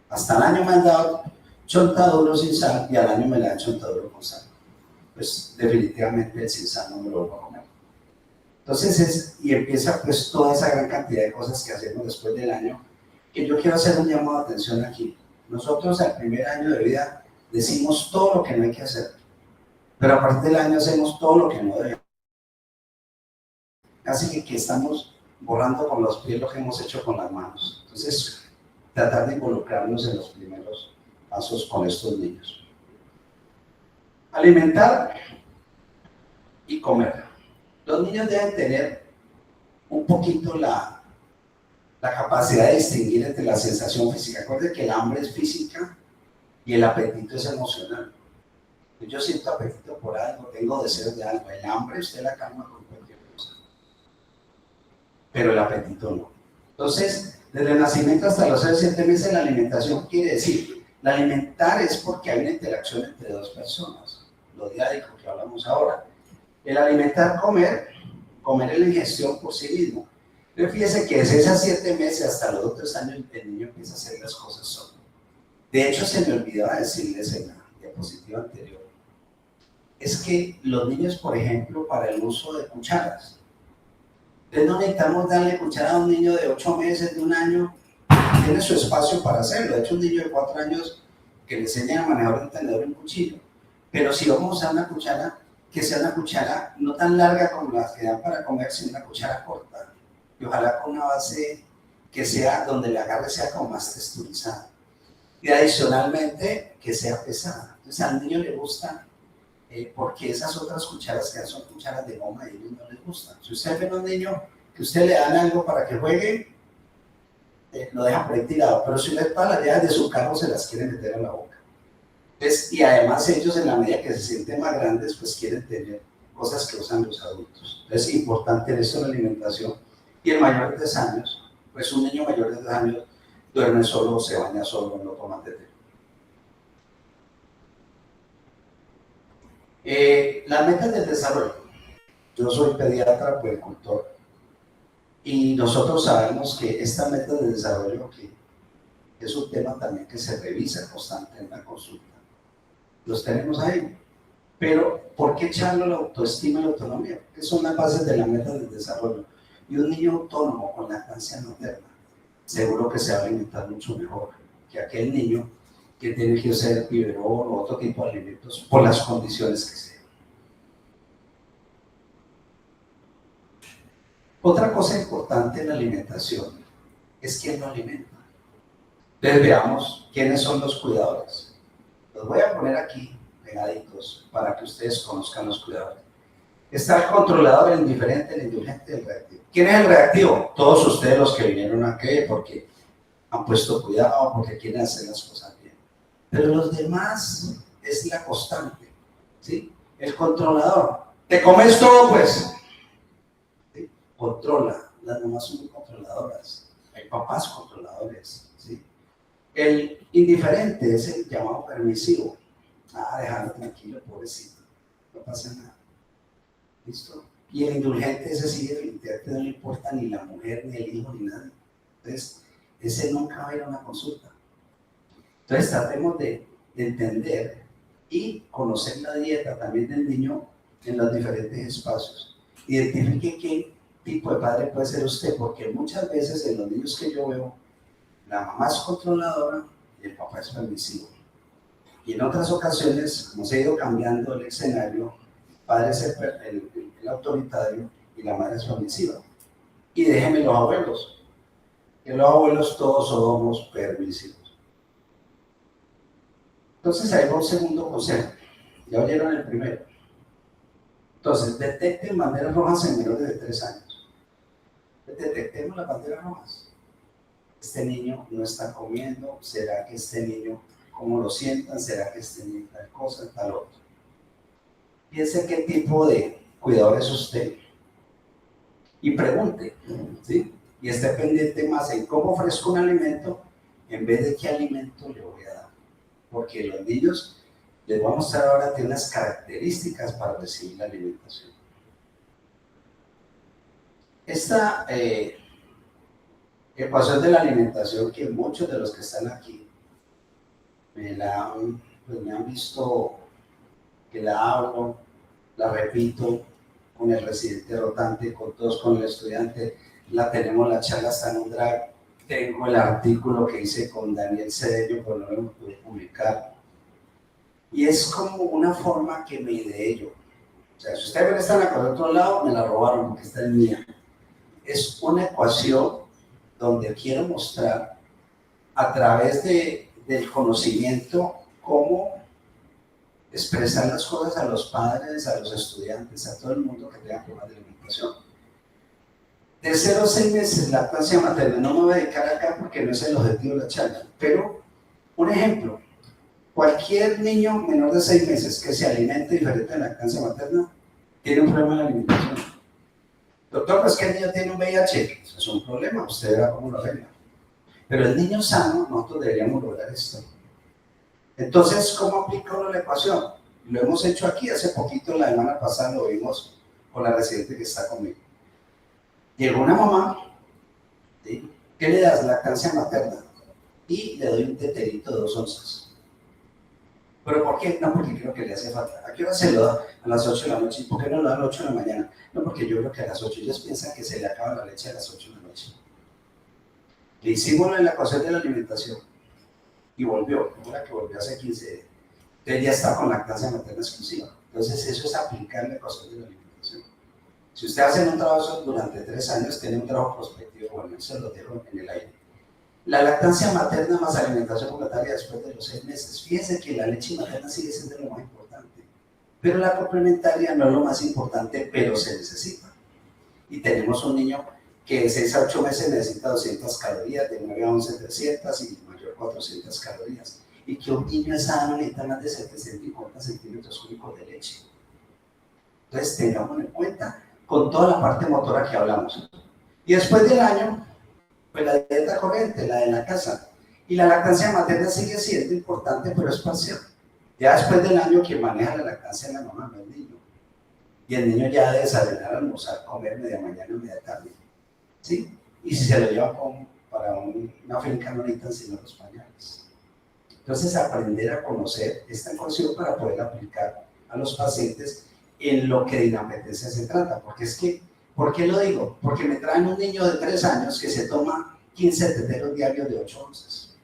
A: hasta el año me han dado chontaduro sin sal y al año me la han chontaduro con sal. Pues definitivamente el sin sal no me lo voy a comer. Entonces y empieza pues toda esa gran cantidad de cosas que hacemos después del año, que yo quiero hacer un llamado de atención aquí. Nosotros al primer año de vida decimos todo lo que no hay que hacer, pero a partir del año hacemos todo lo que no debemos. Así que estamos borrando con los pies lo que hemos hecho con las manos. Entonces, tratar de involucrarnos en los primeros pasos con estos niños. Alimentar y comer. Los niños deben tener un poquito la capacidad de distinguir entre la sensación física. Acuérdense que el hambre es física y el apetito es emocional. Yo siento apetito por algo, tengo deseos de algo. El hambre usted la calma con cualquier cosa, pero el apetito no. Entonces, desde el nacimiento hasta los 7 meses, la alimentación quiere decir, la alimentar es porque hay una interacción entre dos personas, lo diádico que hablamos ahora. El alimentar, comer es la ingestión por sí mismo. Pero fíjese que desde esos 7 meses hasta los otros 3 años el niño empieza a hacer las cosas solo. De hecho, se me olvidaba decirles en la diapositiva anterior, es que los niños, por ejemplo, para el uso de cucharas, entonces no necesitamos darle cuchara a un niño de 8 meses, de 1 año, tiene su espacio para hacerlo. De hecho, un niño de 4 años que le enseñan a manejar un tenedor y un cuchillo. Pero si vamos a usar una cuchara, que sea una cuchara no tan larga como las que dan para comer, sino una cuchara corta. Y ojalá con una base que sea, donde el agarre sea como más texturizado. Y adicionalmente, que sea pesada. Entonces al niño le gusta, porque esas otras cucharas que son cucharas de goma y a ellos no les gustan. Si usted ve a un niño que usted le dan algo para que juegue, lo deja por ahí tirado. Pero si usted para las llaves de su carro se las quiere meter a la boca. Entonces, y además ellos en la medida que se sienten más grandes, pues quieren tener cosas que usan los adultos. Entonces es importante eso en la alimentación. Y el mayor de 3 años, pues un niño mayor de 3 años duerme solo, se baña solo, no toma tetero. Las metas del desarrollo. Yo soy pediatra, puericultor, y nosotros sabemos que estas metas de desarrollo, que es un tema también que se revisa constantemente en la consulta, los tenemos ahí. Pero, ¿por qué echarlo la autoestima y la autonomía? Que son las bases de la meta del desarrollo. Y un niño autónomo con lactancia materna, seguro que se va a alimentar mucho mejor que aquel niño que tiene que usar biberón o otro tipo de alimentos por las condiciones que sean. Otra cosa importante en la alimentación es quién lo alimenta. Entonces veamos quiénes son los cuidadores. Los voy a poner aquí pegaditos para que ustedes conozcan los cuidadores. Está el controlador, el indiferente, el indulgente y el reactivo. ¿Quién es el reactivo? Todos ustedes los que vinieron aquí porque han puesto cuidado, porque quieren hacer las cosas bien. Pero los demás es la constante, ¿sí? El controlador. ¿Te comes todo, pues? ¿Sí? Controla. Las mamás son muy controladoras. hay papás controladores, ¿sí? El indiferente es el llamado permisivo. Déjalo tranquilo, pobrecito, no pasa nada. ¿Listo? Y el indulgente, ese sí, definitivamente no le importa ni la mujer, ni el hijo, ni nadie. Entonces, ese nunca va a ir a una consulta. Entonces, tratemos de entender y conocer la dieta también del niño en los diferentes espacios. Identifique qué tipo de padre puede ser usted, porque muchas veces en los niños que yo veo, la mamá es controladora y el papá es permisivo. Y en otras ocasiones, como se ha ido cambiando el escenario, el padre es el autoritario y la madre es permisiva. Y déjenme los abuelos, que los abuelos todos somos permisivos. Entonces ahí va un segundo consejo. Ya oyeron el primero. Entonces, detecten banderas rojas en menores de 3 años. Detectemos las banderas rojas. Este niño no está comiendo, ¿será que este niño, cómo lo sientan? ¿Será que este niño tal cosa, tal otro? Piense qué tipo de cuidador es usted y pregunte, ¿sí? Y esté pendiente más en cómo ofrezco un alimento en vez de qué alimento le voy a dar. Porque los niños, les voy a mostrar ahora, tienen unas características para recibir la alimentación. Esta ecuación de la alimentación que muchos de los que están aquí me han visto que la hablo, la repito con el residente rotante, con todos, con el estudiante, la tenemos, la charla está en un drive, tengo el artículo que hice con Daniel Cedeño, pero no lo pude publicar. Y es como una forma que me ideé yo. O sea, si ustedes ven esta en la cosa de otro lado, me la robaron porque esta es mía. Es una ecuación donde quiero mostrar a través del conocimiento cómo expresar las cosas a los padres, a los estudiantes, a todo el mundo que tenga problemas de alimentación. De 0 a 6 meses, lactancia materna. No me voy a dedicar acá porque no es el objetivo de la charla, pero un ejemplo. Cualquier niño menor de 6 meses que se alimente diferente de lactancia materna tiene un problema en la alimentación. Doctor, pues que el niño tiene un VIH, eso es un problema, usted verá cómo lo arregla. Pero el niño sano, nosotros deberíamos lograr esto. Entonces, ¿cómo aplica uno la ecuación? Lo hemos hecho aquí, hace poquito, la semana pasada lo vimos con la residente que está conmigo. Llegó una mamá, ¿sí? ¿Qué le das? Lactancia materna. Y le doy un teterito de 2 onzas. ¿Pero por qué? No, porque creo que le hace falta. ¿A qué hora se lo da? A las 8 de la noche. ¿Y por qué no lo da a las 8 de la mañana? No, porque yo creo que a las 8. Ellos piensan que se le acaba la leche a las 8 de la noche. Le hicimos la ecuación de la alimentación y volvió. Como la que volvió hace 15 días. Entonces ya está con lactancia materna exclusiva. Entonces eso es aplicar la ecuación de la alimentación. Si usted hace un trabajo durante 3 años, tiene un trabajo prospectivo, bueno, eso lo dejo en el aire. La lactancia materna más alimentación complementaria después de los 6 meses. Fíjense que la leche materna sigue siendo lo más importante, pero la complementaria no es lo más importante, pero se necesita. Y tenemos un niño que de 6 a 8 meses necesita 200 calorías, de 9 a 11 300 y mayor 400 calorías. Y que un niño sano necesita más de 750 centímetros cúbicos de leche. Entonces tengámoslo en cuenta con toda la parte motora que hablamos. Y después del año, pues la dieta corriente, la de la casa. Y la lactancia materna sigue siendo importante, pero es parcial. Ya después del año, quien maneja la lactancia es la mamá, no el niño. Y el niño ya debe desayunar, almorzar, comer media mañana, media tarde. ¿Sí? Y si se lo lleva para una finca, no necesitan sino los pañales. Entonces, aprender a conocer esta información para poder aplicar a los pacientes en lo que de inapetencia se trata. Porque es que, ¿por qué lo digo? Porque me traen un niño de 3 años que se toma 15 teteros diarios de 8 onzas.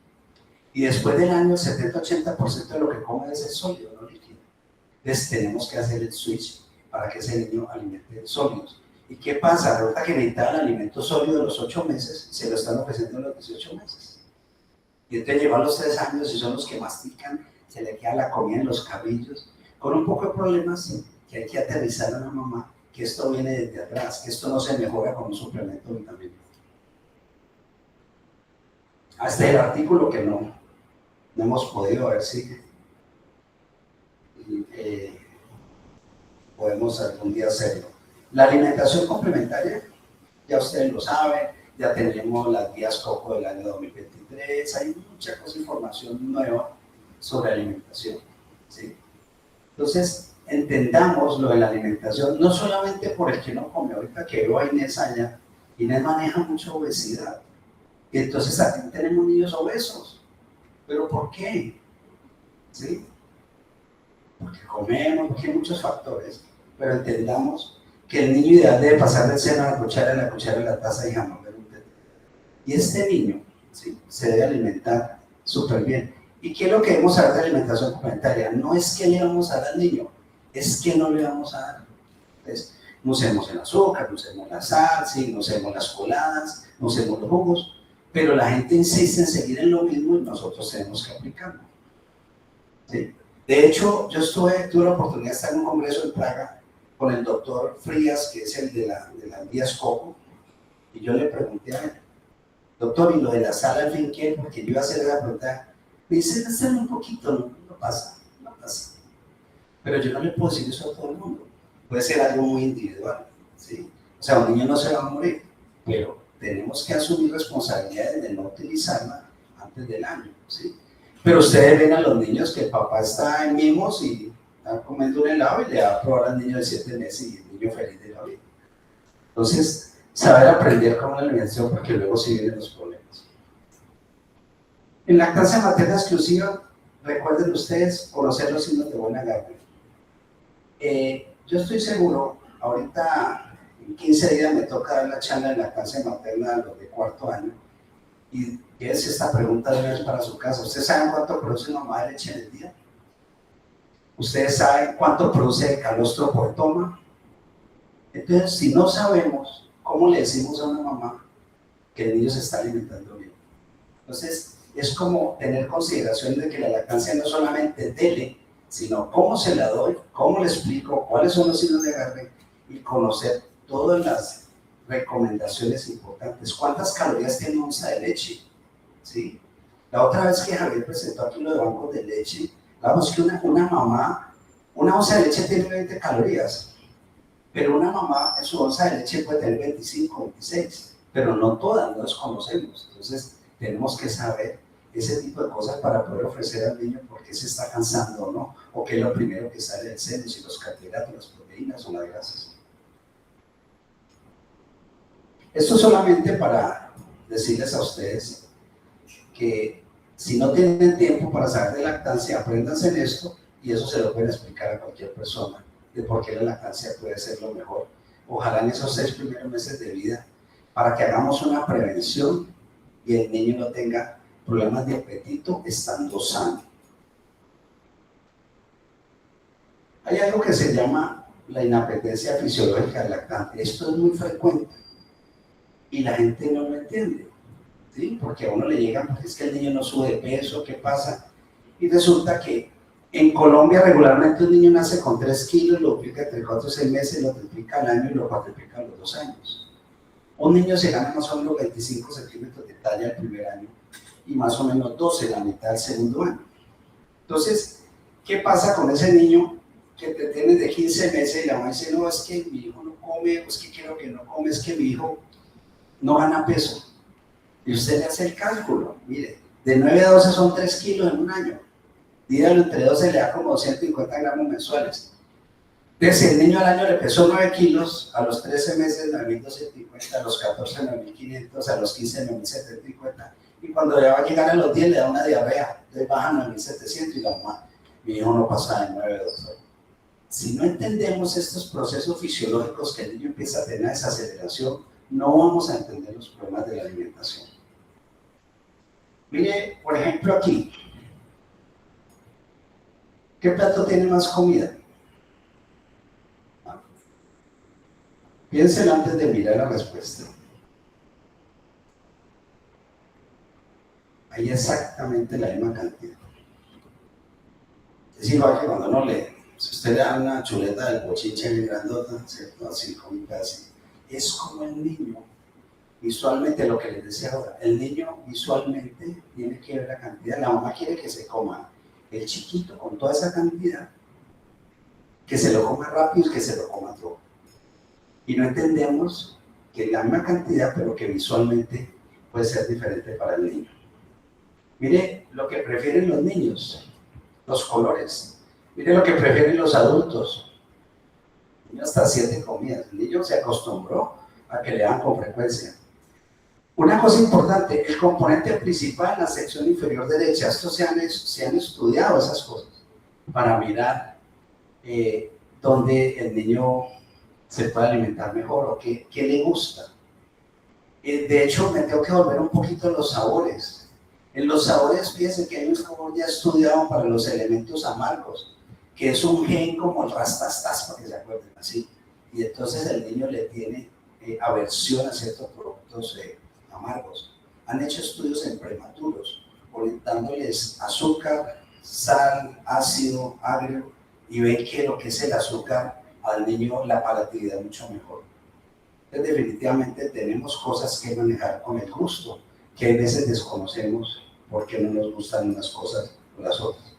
A: Y después del año, el 70-80% de lo que come es el sólido, no líquido. Entonces, tenemos que hacer el switch para que ese niño alimente sólidos. ¿Y qué pasa? Resulta que necesitaba el alimento sólido de los 8 meses, se lo están ofreciendo a los 18 meses. Y entonces lleva los 3 años y son los que mastican, se le queda la comida en los cabellos, con un poco de problemas que hay que aterrizar a la mamá, que esto viene desde atrás, que esto no se mejora con un suplemento vitamínico. Hasta el artículo que no hemos podido ver si podemos algún día hacerlo. La alimentación complementaria, ya ustedes lo saben, ya tenemos las guías COCO del año 2023, hay mucha cosa, información nueva sobre alimentación, ¿sí? Entonces, entendamos lo de la alimentación, no solamente por el que no come. Ahorita que veo a Inés allá, Inés maneja mucha obesidad, y entonces aquí tenemos niños obesos. ¿Pero por qué? ¿Sí? Porque comemos, porque hay muchos factores, pero entendamos que el niño ideal debe pasar del seno a la cuchara a la taza y jamás ver un tetero. Y este niño, ¿sí?, se debe alimentar súper bien. ¿Y qué es lo que debemos saber de alimentación complementaria? No es qué le vamos a dar al niño, es qué no le vamos a dar. Entonces, no usemos el azúcar, no usemos la sal, ¿sí?, no usemos las coladas, no usemos los jugos, pero la gente insiste en seguir en lo mismo y nosotros tenemos que aplicarlo, ¿sí? De hecho, yo tuve la oportunidad de estar en un congreso en Praga con el doctor Frías, que es el de las guías COCO, y yo le pregunté a él, doctor, ¿y lo de la sal al fin qué? Porque yo iba a hacer la pregunta, me dice, hacerlo un poquito, no pasa. Pero yo no le puedo decir eso a todo el mundo, puede ser algo muy individual, ¿sí? O sea, un niño no se va a morir, pero tenemos que asumir responsabilidades de no utilizarla antes del año, ¿sí? Pero ustedes ven a los niños que el papá está en mimos y está comiendo un helado y le va a probar al niño de 7 meses y el niño feliz de la vida. Entonces, saber aprender con la alimentación porque luego sí vienen los problemas. En lactancia materna exclusiva, recuerden ustedes conocer los signos de buen agarre. Yo estoy seguro, ahorita en 15 días me toca dar la charla de lactancia materna a los de 4º año. Y es esta pregunta de una vez para su casa. ¿Ustedes saben cuánto produce una mamá de leche en el día? ¿Ustedes saben cuánto produce el calostro por toma? Entonces, si no sabemos, ¿cómo le decimos a una mamá que el niño se está alimentando bien? Entonces, es como tener consideración de que la lactancia no es solamente dele, sino cómo se la doy, cómo le explico, cuáles son los signos de agarre y conocer todas las recomendaciones importantes. ¿Cuántas calorías tiene una onza de leche? ¿Sí? La otra vez que Javier presentó aquí lo de bancos de leche, vamos que una onza de leche tiene 20 calorías, pero una mamá en su onza de leche puede tener 25, 26, pero no todas, no las conocemos. Entonces tenemos que saber ese tipo de cosas para poder ofrecer al niño por qué se está cansando o no, o qué es lo primero que sale del seno, si los carbohidratos, las proteínas o las grasas. Esto solamente para decirles a ustedes que si no tienen tiempo para saber de lactancia, apréndanse en esto y eso se lo pueden explicar a cualquier persona de por qué la lactancia puede ser lo mejor. Ojalá en esos 6 primeros meses de vida, para que hagamos una prevención y el niño no tenga problemas de apetito estando sano. Hay algo que se llama la inapetencia fisiológica del lactante. Esto es muy frecuente y la gente no lo entiende, ¿sí? Porque a uno le llegan porque es que el niño no sube de peso, ¿qué pasa? Y resulta que en Colombia regularmente un niño nace con 3 kilos, lo duplica entre 4 y 6 meses, lo triplica al año y lo cuatriplica a los 2 años. Un niño se gana más o menos 25 centímetros de talla el primer año y más o menos 12 la mitad del segundo año. Entonces, ¿qué pasa con ese niño que te tienes de 15 meses y la mamá dice, no, es que mi hijo no come, es que quiero que no come, es que mi hijo no gana peso? Y usted le hace el cálculo, mire, de 9 a 12 son 3 kilos en un año. Dígalo entre 12 le da como 250 gramos mensuales. Entonces, el niño al año le pesó 9 kilos, a los 13 meses 9.250, a los 14 9.500, a los 15 9.750, y cuando ya va a llegar a los 10 le da una diarrea, entonces baja 9.700 y la mamá, mi hijo no pasa de 9, doctor. Si no entendemos estos procesos fisiológicos que el niño empieza a tener esa aceleración, no vamos a entender los problemas de la alimentación. Mire, por ejemplo aquí, ¿qué plato tiene más comida? Piensen antes de mirar la respuesta. Hay exactamente la misma cantidad. Es igual que cuando uno si usted le da una chuleta del bochinche bien grandota, ¿cierto? Así como casi. Es como el niño, visualmente, lo que les decía ahora, el niño visualmente tiene que ver la cantidad, la mamá quiere que se coma el chiquito con toda esa cantidad, que se lo coma rápido y que se lo coma todo. Y no entendemos que es la misma cantidad, pero que visualmente puede ser diferente para el niño. Mire lo que prefieren los niños, los colores. Mire lo que prefieren los adultos. El niño hasta 7 comidas. El niño se acostumbró a que le dan con frecuencia. Una cosa importante, el componente principal en la sección inferior derecha, estos se han estudiado esas cosas para mirar dónde el niño se puede alimentar mejor o qué le gusta. De hecho, me tengo que volver un poquito a los sabores. En los sabores, fíjense que hay un sabor ya estudiado para los elementos amargos, que es un gen como el rastastas, para que se acuerden así. Y entonces el niño le tiene aversión a ciertos productos amargos. Han hecho estudios en prematuros, dándoles azúcar, sal, ácido, agrio, y ven que lo que es el azúcar al niño la palatabilidad es mucho mejor. Entonces, definitivamente tenemos cosas que manejar con el gusto, que a veces desconocemos porque no nos gustan unas cosas o las otras.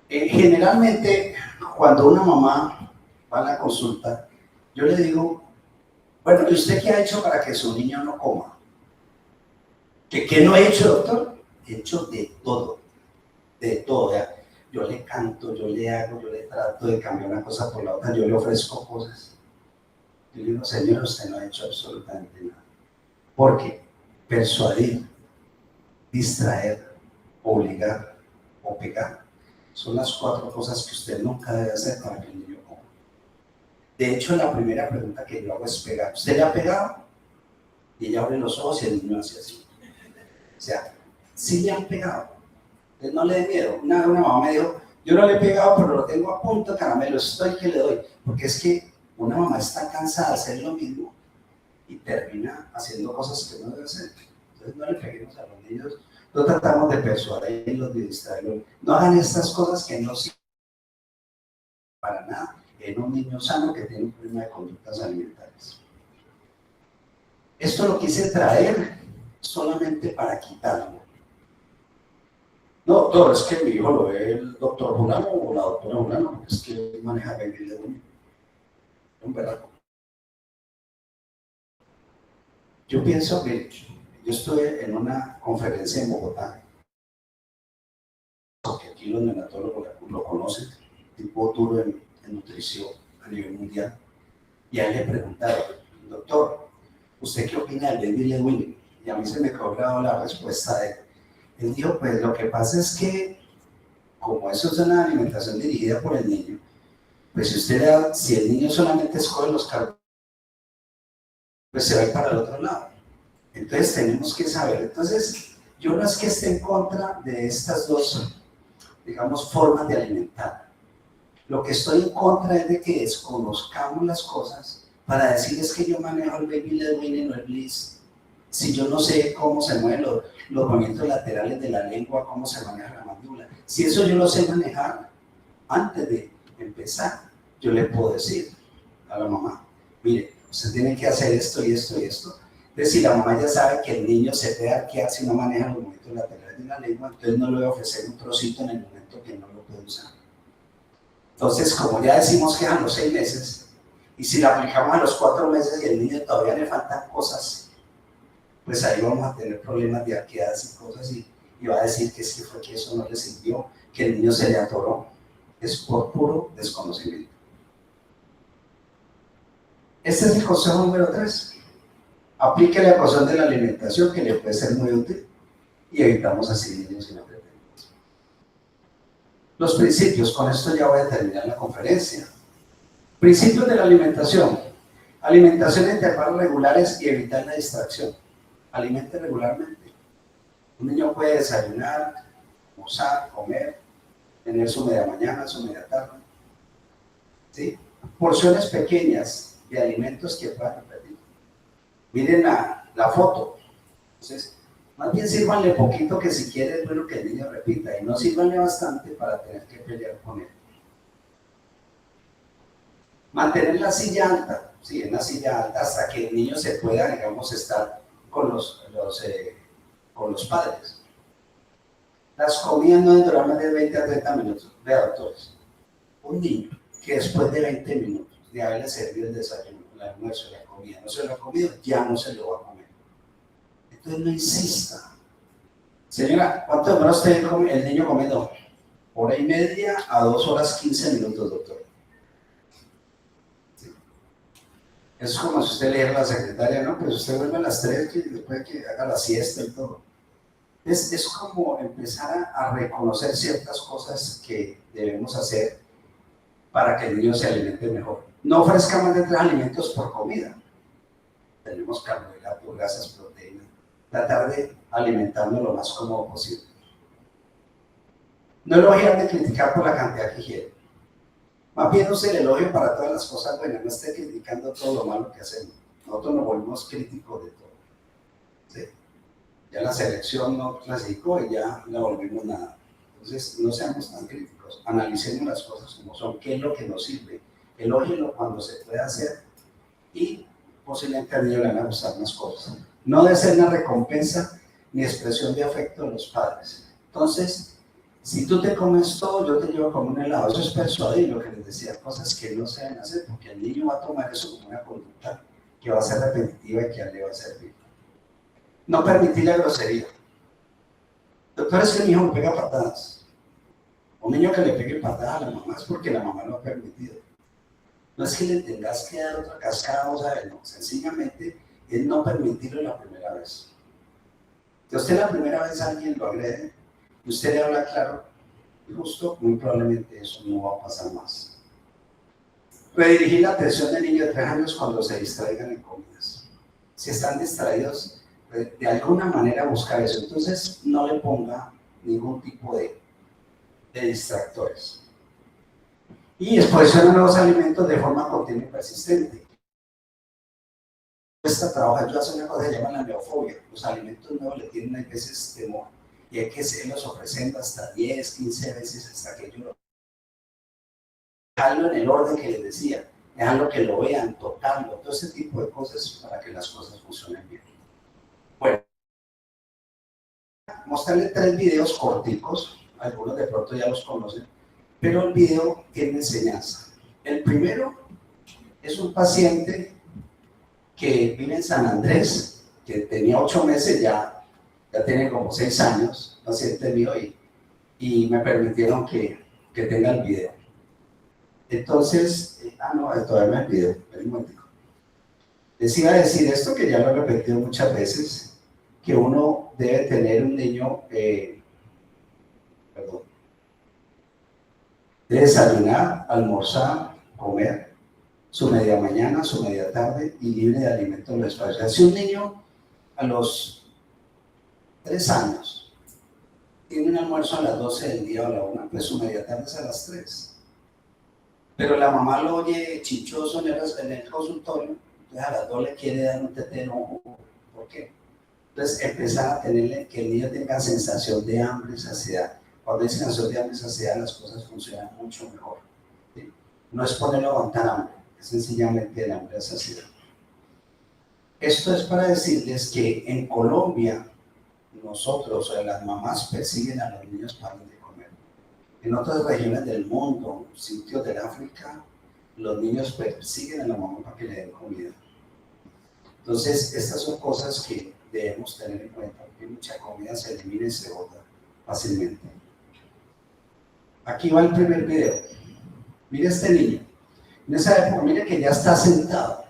A: Generalmente, cuando una mamá va a la consulta, yo le digo, bueno, ¿y usted qué ha hecho para que su niño no coma? ¿Qué no he hecho, doctor? He hecho de todo, ¿ya? Yo le canto, yo le hago, yo le trato de cambiar una cosa por la otra, yo le ofrezco cosas. Yo le digo, señor, usted no ha hecho absolutamente nada. Porque persuadir, distraer, obligar o pegar son las 4 cosas que usted nunca debe hacer para que el niño coma. De hecho, la primera pregunta que yo hago es pegar. ¿Usted le ha pegado? Y ella abre los ojos y el niño hace así. O sea, sí le han pegado. Entonces no le dé miedo. Una mamá me dijo, yo no le he pegado, pero lo tengo a punto, caramelo, estoy que le doy. Porque es que una mamá está cansada de hacer lo mismo y termina haciendo cosas que no debe hacer. Entonces no le peguemos a los niños, no tratamos de persuadirlos, de distraerlos. No hagan estas cosas que no sirven para nada en un niño sano que tiene un problema de conductas alimentarias. Esto lo quise traer solamente para quitarlo. No, doctor, es que mi hijo lo ve el doctor Julano o la doctora Julano, es que maneja baby de un verano. Yo pienso que yo estuve en una conferencia en Bogotá, porque aquí los neonatólogos lo conocen, tipo duro en nutrición a nivel mundial, y a él le preguntaron, doctor, ¿usted qué opina del baby led weaning? Y a mí se me quedó grabada la respuesta de él. Él dijo, pues lo que pasa es que, como eso es una alimentación dirigida por el niño, pues si el niño solamente escoge los carbohidratos, pues se va a ir para el otro lado. Entonces tenemos que saber. Entonces, yo no es que esté en contra de estas dos, digamos, formas de alimentar. Lo que estoy en contra es de que desconozcamos las cosas para decirles que yo manejo el baby led weaning o el bliss. Si yo no sé cómo se mueven los movimientos laterales de la lengua, cómo se maneja la mandíbula. Si eso yo lo sé manejar, antes de empezar, yo le puedo decir a la mamá, mire, usted tiene que hacer esto y esto y esto. Entonces, si la mamá ya sabe que el niño se puede arquear si no maneja los movimientos laterales de la lengua, entonces no le voy a ofrecer un trocito en el momento que no lo puede usar. Entonces, como ya decimos que a los 6 meses, y si la aplicamos a los 4 meses y el niño todavía le faltan cosas, pues ahí vamos a tener problemas de arqueadas y cosas, y va a decir que sí fue que eso no le sirvió, que el niño se le atoró. Es por puro desconocimiento. Este es el consejo número 3. Aplique la ecuación de la alimentación, que le puede ser muy útil, y evitamos así niños inapetentes. Los principios, con esto ya voy a terminar la conferencia. Principios de la alimentación. Alimentación en intervalos regulares y evitar la distracción. Alimente regularmente. Un niño puede desayunar, almorzar, comer, tener su media mañana, su media tarde. ¿Sí? Porciones pequeñas de alimentos que puedan repetir. Miren la foto. Entonces, más bien sírvanle poquito, que si quiere es bueno que el niño repita, y no sírvanle bastante para tener que pelear con él. Mantener la silla alta, sí, en la silla alta hasta que el niño se pueda, digamos, estar con los padres. Las comidas no deben durar más de 20 a 30 minutos. Vea, doctores, un niño que después de 20 minutos de haberle servido el desayuno, el almuerzo, la comida, no se lo ha comido, ya no se lo va a comer. Entonces no insista. Señora, ¿cuánto demora usted el niño comiendo? 1 hora y media a 2 horas 15 minutos, doctor. Sí. Es como si usted le dijera a la secretaria, no, pues usted vuelve a las 3 y después que haga la siesta y todo. Es como empezar a reconocer ciertas cosas que debemos hacer para que el niño se alimente mejor. No ofrezca más de 3 alimentos por comida. Tenemos carbohidratos, grasas, proteínas. Tratar de alimentarnos lo más cómodo posible. No elogiar de criticar por la cantidad que quiere. Más bien use el elogio para todas las cosas buenas. No esté criticando todo lo malo que hacemos. Nosotros nos volvemos críticos de todo. ¿Sí? Ya la selección no clasificó y ya la volvimos nada. Entonces, no seamos tan críticos. Analicemos las cosas como son. ¿Qué es lo que nos sirve? Elógielo cuando se puede hacer y posiblemente al niño le van a gustar más cosas. No debe ser una recompensa ni expresión de afecto de los padres. Entonces, si tú te comes todo, yo te llevo como un helado. Eso es persuadir, lo que les decía, cosas que no se deben hacer, porque el niño va a tomar eso como una conducta que va a ser repetitiva y que a él le va a servir. No permitir la grosería. Doctor, es que mi hijo me pega patadas. Un niño que le pegue patadas a la mamá es porque la mamá lo ha permitido. No es que le tengas que dar otra cascada, o sea, no, sencillamente es no permitirlo la primera vez. Si usted la primera vez a alguien lo agrede, y usted le habla claro y justo, muy probablemente eso no va a pasar más. Redirigir la atención del niño de 3 años cuando se distraigan en comidas. Si están distraídos, de alguna manera buscar eso. Entonces, no le ponga ningún tipo de distractores. Y exposición a nuevos alimentos de forma continua y persistente. Esta trabaja, yo hace una cosa que se llama la neofobia. Los alimentos nuevos le tienen a veces temor y hay que seguirlos ofreciendo hasta 10, 15 veces hasta que ellos lo dejarlo en el orden que les decía, dejarlo que lo vean, tocarlo, todo ese tipo de cosas para que las cosas funcionen bien. Bueno, mostrarle 3 videos corticos, algunos de pronto ya los conocen, pero el video tiene enseñanza. El primero es un paciente que vive en San Andrés, que tenía 8 meses, ya tiene como 6 años, paciente mío, y me permitieron que tenga el video. Entonces, no, todavía no hay video, un momentico. Les iba a decir esto, que ya lo he repetido muchas veces, que uno debe tener un niño, debe desayunar, almorzar, comer, su media mañana, su media tarde y libre de alimentos en los espacios. Si un niño a los 3 años tiene un almuerzo a las 12 del día o a la 1, pues su media tarde es a las 3. Pero la mamá lo oye chichoso en el consultorio, entonces a las 2 le quiere dar un tetero. ¿Por qué? Entonces empezar a tenerle que el niño tenga sensación de hambre y saciedad. Cuando hay sensación de hambre y saciedad, las cosas funcionan mucho mejor. ¿Sí? No es ponerlo a aguantar hambre, es sencillamente el hambre y saciedad. Esto es para decirles que en Colombia, nosotros, o sea, las mamás persiguen a los niños para de comer. En otras regiones del mundo, sitios del África, los niños persiguen a la mamá para que le den comida. Entonces, estas son cosas que debemos tener en cuenta, porque mucha comida se elimina y se bota fácilmente. Aquí va el primer video. Mire este niño. En esa época, mire que ya está sentado.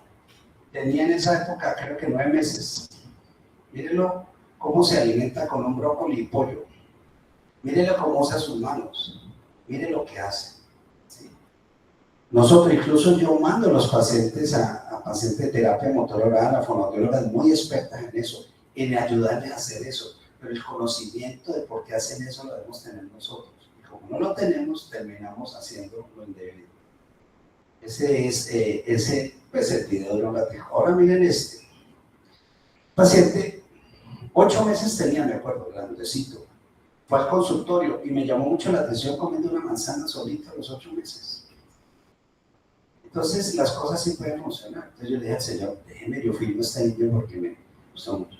A: Tenía en esa época, creo que 9 meses. Mírenlo cómo se alimenta con un brócoli y pollo. Mírenlo cómo usa sus manos. Miren lo que hace. ¿Sí? Nosotros, incluso yo mando a los pacientes a pacientes de terapia motora oral, a fonoaudiólogas muy expertas en eso, en ayudarles a hacer eso. Pero el conocimiento de por qué hacen eso lo debemos tener nosotros. Y como no lo tenemos, terminamos haciendo lo indebido. Ese es el video de un gatito. Ahora miren este. Paciente, 8 meses tenía, me acuerdo, grandecito. Fue al consultorio y me llamó mucho la atención comiendo una manzana solita a los 8 meses. Entonces, las cosas sí pueden funcionar. Entonces yo le dije al Señor, déjeme, yo filmo a este niño porque me gustó mucho.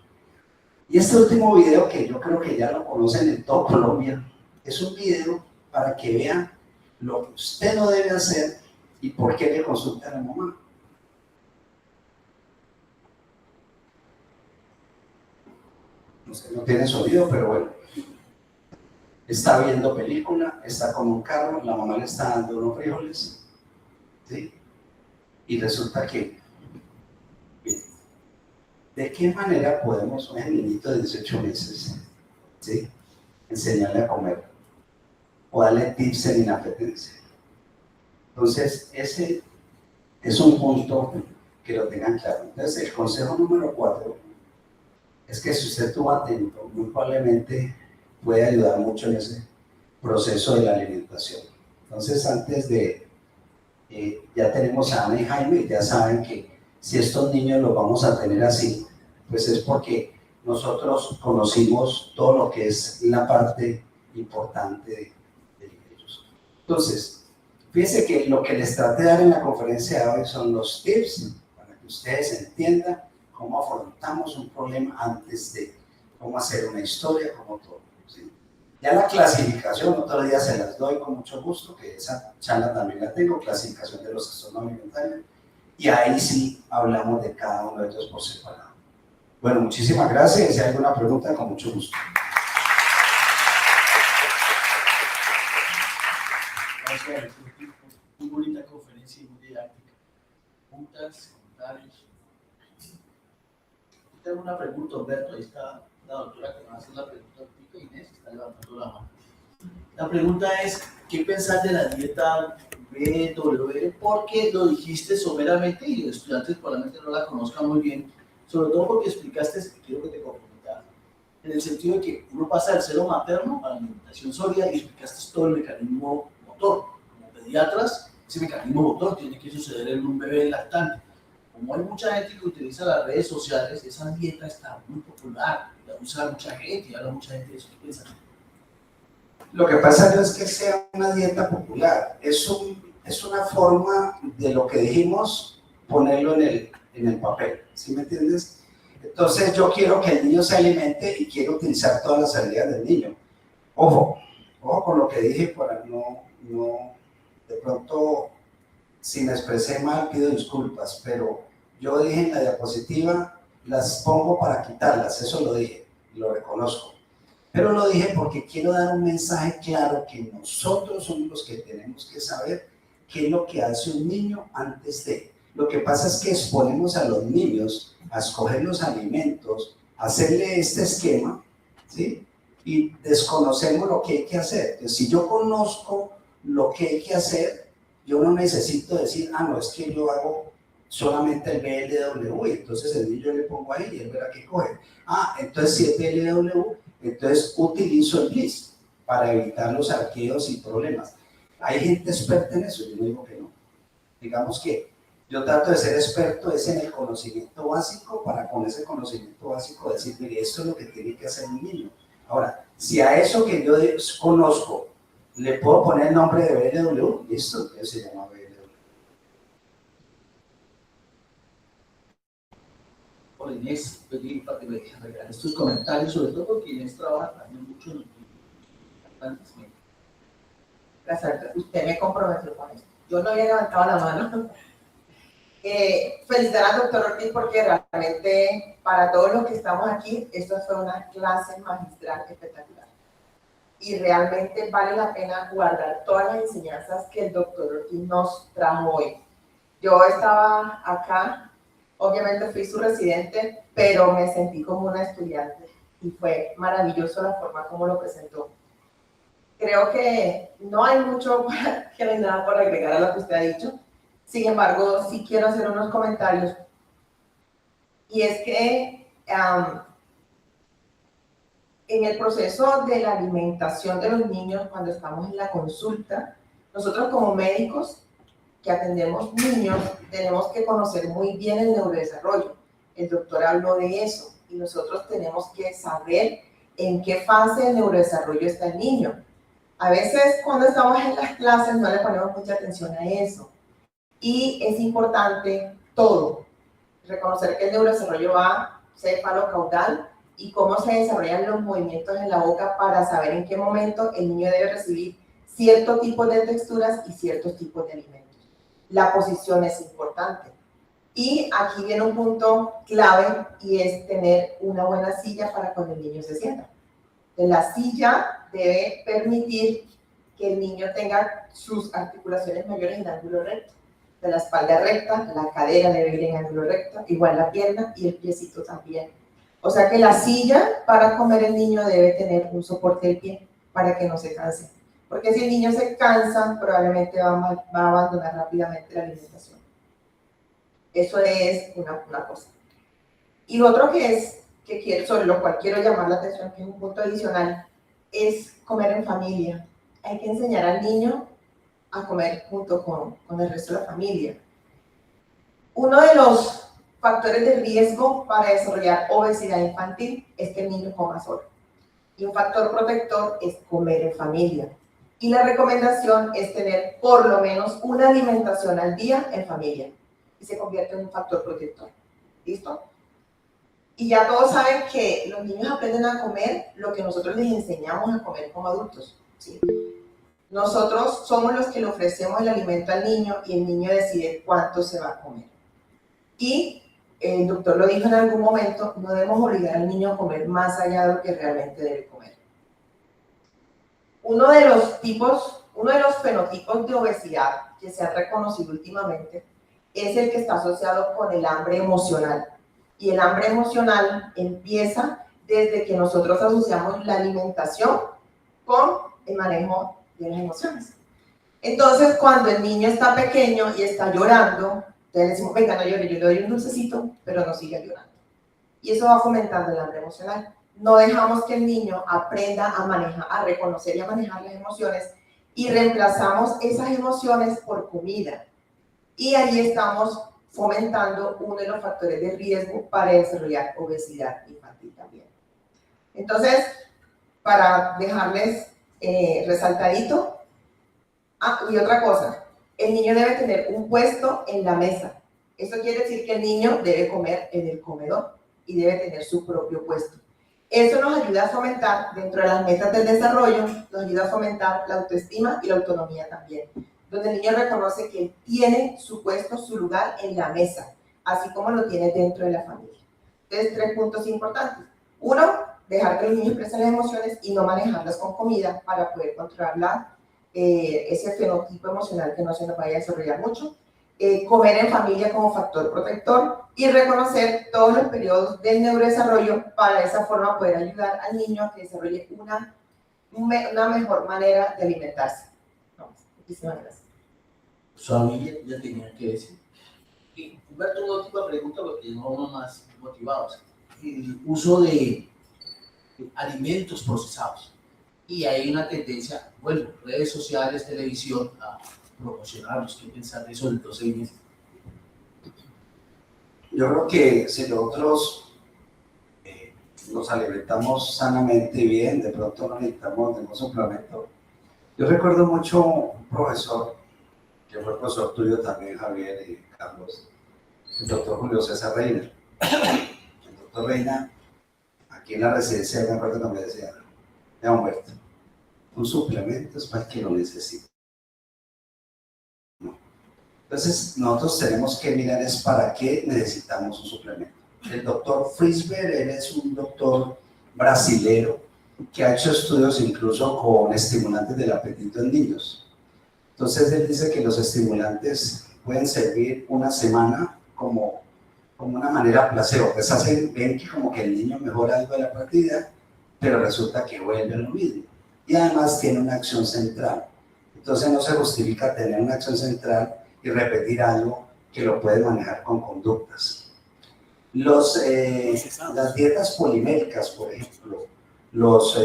A: Y este último video, que yo creo que ya lo conocen en todo Colombia, es un video para que vean lo que usted no debe hacer y por qué le consulta a la mamá. no sé, no tiene sonido, pero bueno. Está viendo película, está con un carro, la mamá le está dando unos frijoles, ¿sí? Y resulta que, mire, ¿de qué manera podemos un niñito de 18 meses, ¿sí?, enseñarle a comer o darle tips en inapetencia? Entonces, ese es un punto que lo tengan claro. Entonces, el consejo número 4 es que si usted estuvo atento, muy probablemente puede ayudar mucho en ese proceso de la alimentación. Entonces, antes de, ya tenemos a Ana y Jaime, ya saben que si estos niños los vamos a tener así, pues es porque nosotros conocimos todo lo que es la parte importante de ellos. Entonces, fíjense que lo que les traté de dar en la conferencia de hoy son los tips para que ustedes entiendan cómo afrontamos un problema antes de, cómo hacer una historia, cómo todo, ¿sí? Ya la clasificación, otro día se las doy con mucho gusto, que esa charla también la tengo, clasificación de los trastornos alimentarios, y ahí sí hablamos de cada uno de ellos por separado. Bueno, muchísimas gracias. Si hay alguna pregunta, con mucho gusto.
B: Gracias, muy bonita conferencia y muy didáctica. Preguntas, comentarios. Tengo una pregunta, Humberto. Ahí está la doctora que va a hacer la pregunta. Inés está levantando la mano. La pregunta es, ¿qué pensás de la dieta BW? Porque lo dijiste someramente y los estudiantes probablemente no la conozcan muy bien, sobre todo porque explicaste, quiero que te comprometas, en el sentido de que uno pasa del seno materno a la alimentación sólida y explicaste todo el mecanismo motor. Como pediatras, ese mecanismo motor tiene que suceder en un bebé lactante. Como hay mucha gente que utiliza las redes sociales, esa dieta está muy popular, la usa mucha gente y habla mucha gente de eso. ¿Qué piensan?
A: Lo que pasa no es que sea una dieta popular, es una forma de lo que dijimos, ponerlo en el papel, ¿sí me entiendes? Entonces yo quiero que el niño se alimente y quiero utilizar todas las habilidades del niño. Ojo con lo que dije para no, de pronto, si me expresé mal pido disculpas, pero yo dije en la diapositiva, las pongo para quitarlas, eso lo dije, lo reconozco. Pero lo dije porque quiero dar un mensaje claro que nosotros somos los que tenemos que saber qué es lo que hace un niño antes de. Lo que pasa es que exponemos a los niños a escoger los alimentos, a hacerle este esquema, ¿sí? Y desconocemos lo que hay que hacer. Entonces, si yo conozco lo que hay que hacer, yo no necesito decir, no, es que yo hago solamente el BLW, y entonces el niño le pongo ahí y él verá qué coge. Entonces si es BLW, entonces utilizo el BLIS para evitar los arqueos y problemas. Hay gente experta en eso, yo no digo que no. Digamos que yo trato de ser experto es en el conocimiento básico, para con ese conocimiento básico decir, mire, esto es lo que tiene que hacer un niño. Ahora, si a eso que yo conozco le puedo poner el nombre de BLW, listo, entonces se llama BLW.
B: Por Inés, pedir para que me regales tus comentarios, sobre todo porque Inés trabaja también mucho en los niños.
C: Gracias, usted me comprometió con esto. Yo no había levantado la mano. Felicitar al doctor Ortiz porque realmente para todos los que estamos aquí, esto fue una clase magistral espectacular. Y realmente vale la pena guardar todas las enseñanzas que el doctor Ortiz nos trajo hoy. Yo estaba acá, obviamente fui su residente, pero me sentí como una estudiante y fue maravilloso la forma como lo presentó. Creo que no hay mucho, que no hay nada por agregar a lo que usted ha dicho. Sin embargo, sí quiero hacer unos comentarios. Y es que en el proceso de la alimentación de los niños, cuando estamos en la consulta, nosotros como médicos que atendemos niños, tenemos que conocer muy bien el neurodesarrollo. El doctor habló de eso y nosotros tenemos que saber en qué fase de neurodesarrollo está el niño. A veces cuando estamos en las clases no le ponemos mucha atención a eso. Y es importante todo, reconocer que el neurodesarrollo va céfalo-caudal y cómo se desarrollan los movimientos en la boca para saber en qué momento el niño debe recibir ciertos tipos de texturas y ciertos tipos de alimentos. La posición es importante. Y aquí viene un punto clave y es tener una buena silla para cuando el niño se sienta. La silla debe permitir que el niño tenga sus articulaciones mayores en ángulo recto. De la espalda recta, la cadera debe ir en ángulo recto, igual la pierna y el piecito también. O sea que la silla para comer el niño debe tener un soporte del pie para que no se canse. Porque si el niño se cansa, probablemente va a abandonar rápidamente la alimentación. Eso es una cosa. Y lo otro sobre lo cual quiero llamar la atención, que es un punto adicional, es comer en familia. Hay que enseñar al niño a comer junto con el resto de la familia. Uno de los factores de riesgo para desarrollar obesidad infantil es que el niño coma solo. Y un factor protector es comer en familia. Y la recomendación es tener por lo menos una alimentación al día en familia. Y se convierte en un factor protector. ¿Listo? Y ya todos saben que los niños aprenden a comer lo que nosotros les enseñamos a comer como adultos, ¿sí? Nosotros somos los que le ofrecemos el alimento al niño y el niño decide cuánto se va a comer. Y el doctor lo dijo en algún momento, no debemos obligar al niño a comer más allá de lo que realmente debe comer. Uno de los fenotipos de obesidad que se ha reconocido últimamente es el que está asociado con el hambre emocional. Y el hambre emocional empieza desde que nosotros asociamos la alimentación con el manejo de las emociones. Entonces, cuando el niño está pequeño y está llorando, entonces le decimos, venga, no llore, yo le doy un dulcecito, pero no sigue llorando. Y eso va fomentando el hambre emocional. No dejamos que el niño aprenda a manejar, a reconocer y a manejar las emociones y reemplazamos esas emociones por comida. Y ahí estamos fomentando uno de los factores de riesgo para desarrollar obesidad infantil también. Entonces, para dejarles resaltadito, y otra cosa, el niño debe tener un puesto en la mesa. Eso quiere decir que el niño debe comer en el comedor y debe tener su propio puesto. Eso nos ayuda a fomentar, dentro de las metas del desarrollo, nos ayuda a fomentar la autoestima y la autonomía también, donde el niño reconoce que él tiene su puesto, su lugar en la mesa, así como lo tiene dentro de la familia. Entonces, 3 puntos importantes. 1, dejar que los niños expresen las emociones y no manejarlas con comida para poder controlar ese fenotipo emocional que no se nos vaya a desarrollar mucho. Comer en familia como factor protector y reconocer todos los periodos del neurodesarrollo para de esa forma poder ayudar al niño a que desarrolle una mejor manera de alimentarse. Muchísimas gracias.
B: Su amiga ya tenía que decir. Y Humberto, una última pregunta porque no vamos más motivados. El uso de alimentos procesados. Y hay una tendencia, bueno, redes sociales, televisión, a promocionarlos. ¿Qué pensar de eso del 12 meses?
A: Yo creo que si nosotros nos alimentamos sanamente y bien, de pronto no necesitamos ningún suplemento. Yo recuerdo mucho un profesor, que fue profesor tuyo también, Javier y Carlos, el doctor Julio César Reina. El doctor Reina, aquí en la residencia, me acuerdo que me decía, ya Humberto, un suplemento es para el que lo necesita. No. Entonces, nosotros tenemos que mirar es para qué necesitamos un suplemento. El doctor Frisberg, él es un doctor brasilero que ha hecho estudios incluso con estimulantes del apetito en niños. Entonces, él dice que los estimulantes pueden servir una semana como una manera placebo. Pues ven que como que el niño mejora algo de la partida, pero resulta que vuelve a lo mismo. Y además tiene una acción central. Entonces no se justifica tener una acción central y repetir algo que lo puede manejar con conductas. Las dietas poliméricas, por ejemplo, los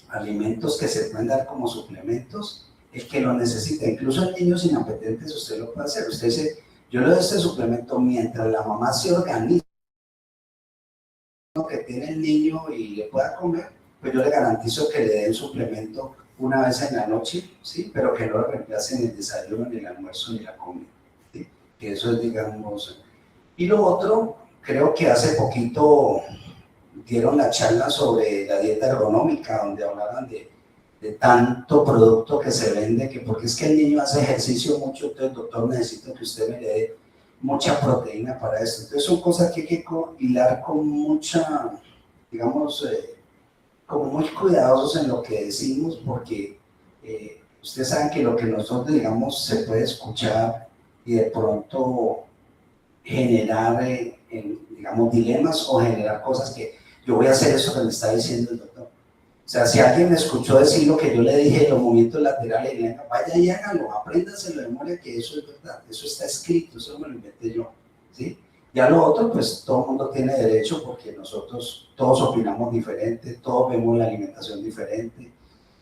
A: alimentos que se pueden dar como suplementos, el que lo necesita, incluso en niños inapetentes usted lo puede hacer. Usted dice, yo le doy este suplemento mientras la mamá se organiza que tiene el niño y le pueda comer, pues yo le garantizo que le dé el suplemento una vez en la noche, ¿sí? Pero que no lo reemplace ni el desayuno, ni el almuerzo, ni la comida, ¿sí? Que eso es, digamos. Y lo otro, creo que hace poquito dieron la charla sobre la dieta ergonómica, donde hablaban de tanto producto que se vende, que porque es que el niño hace ejercicio mucho, entonces doctor necesito que usted me le dé mucha proteína para esto. Entonces son cosas que hay que hilar con mucha, digamos, como muy cuidadosos en lo que decimos, porque ustedes saben que lo que nosotros digamos se puede escuchar y de pronto generar, digamos, dilemas o generar cosas que yo voy a hacer eso que me está diciendo el doctor. O sea, si alguien me escuchó decir lo que yo le dije de los movimientos laterales, y le vaya y hágalo, apréndaselo de memoria que eso es verdad, eso está escrito, eso me lo inventé yo, ¿sí? Ya lo otro, pues todo el mundo tiene derecho porque nosotros todos opinamos diferente, todos vemos la alimentación diferente,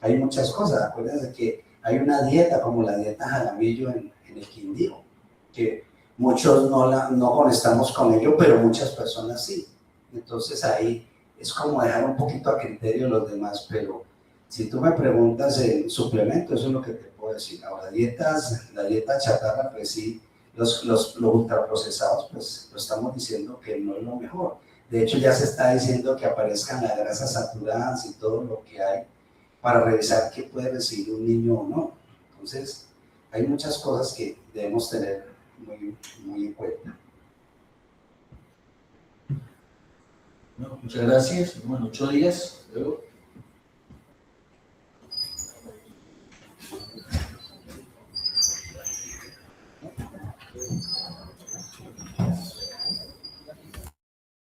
A: hay muchas cosas. Acuérdense que hay una dieta como la dieta Jaramillo en el Quindío, que muchos no conectamos con ello, pero muchas personas sí. Entonces ahí es como dejar un poquito a criterio los demás, pero si tú me preguntas el suplemento, eso es lo que te puedo decir. Ahora, la dieta chatarra, pues sí, los ultraprocesados, pues lo estamos diciendo que no es lo mejor. De hecho, ya se está diciendo que aparezcan las grasas saturadas y todo lo que hay para revisar qué puede recibir un niño o no. Entonces, hay muchas cosas que debemos tener muy en cuenta.
B: Bueno, muchas gracias. Bueno, 8 días. Luego.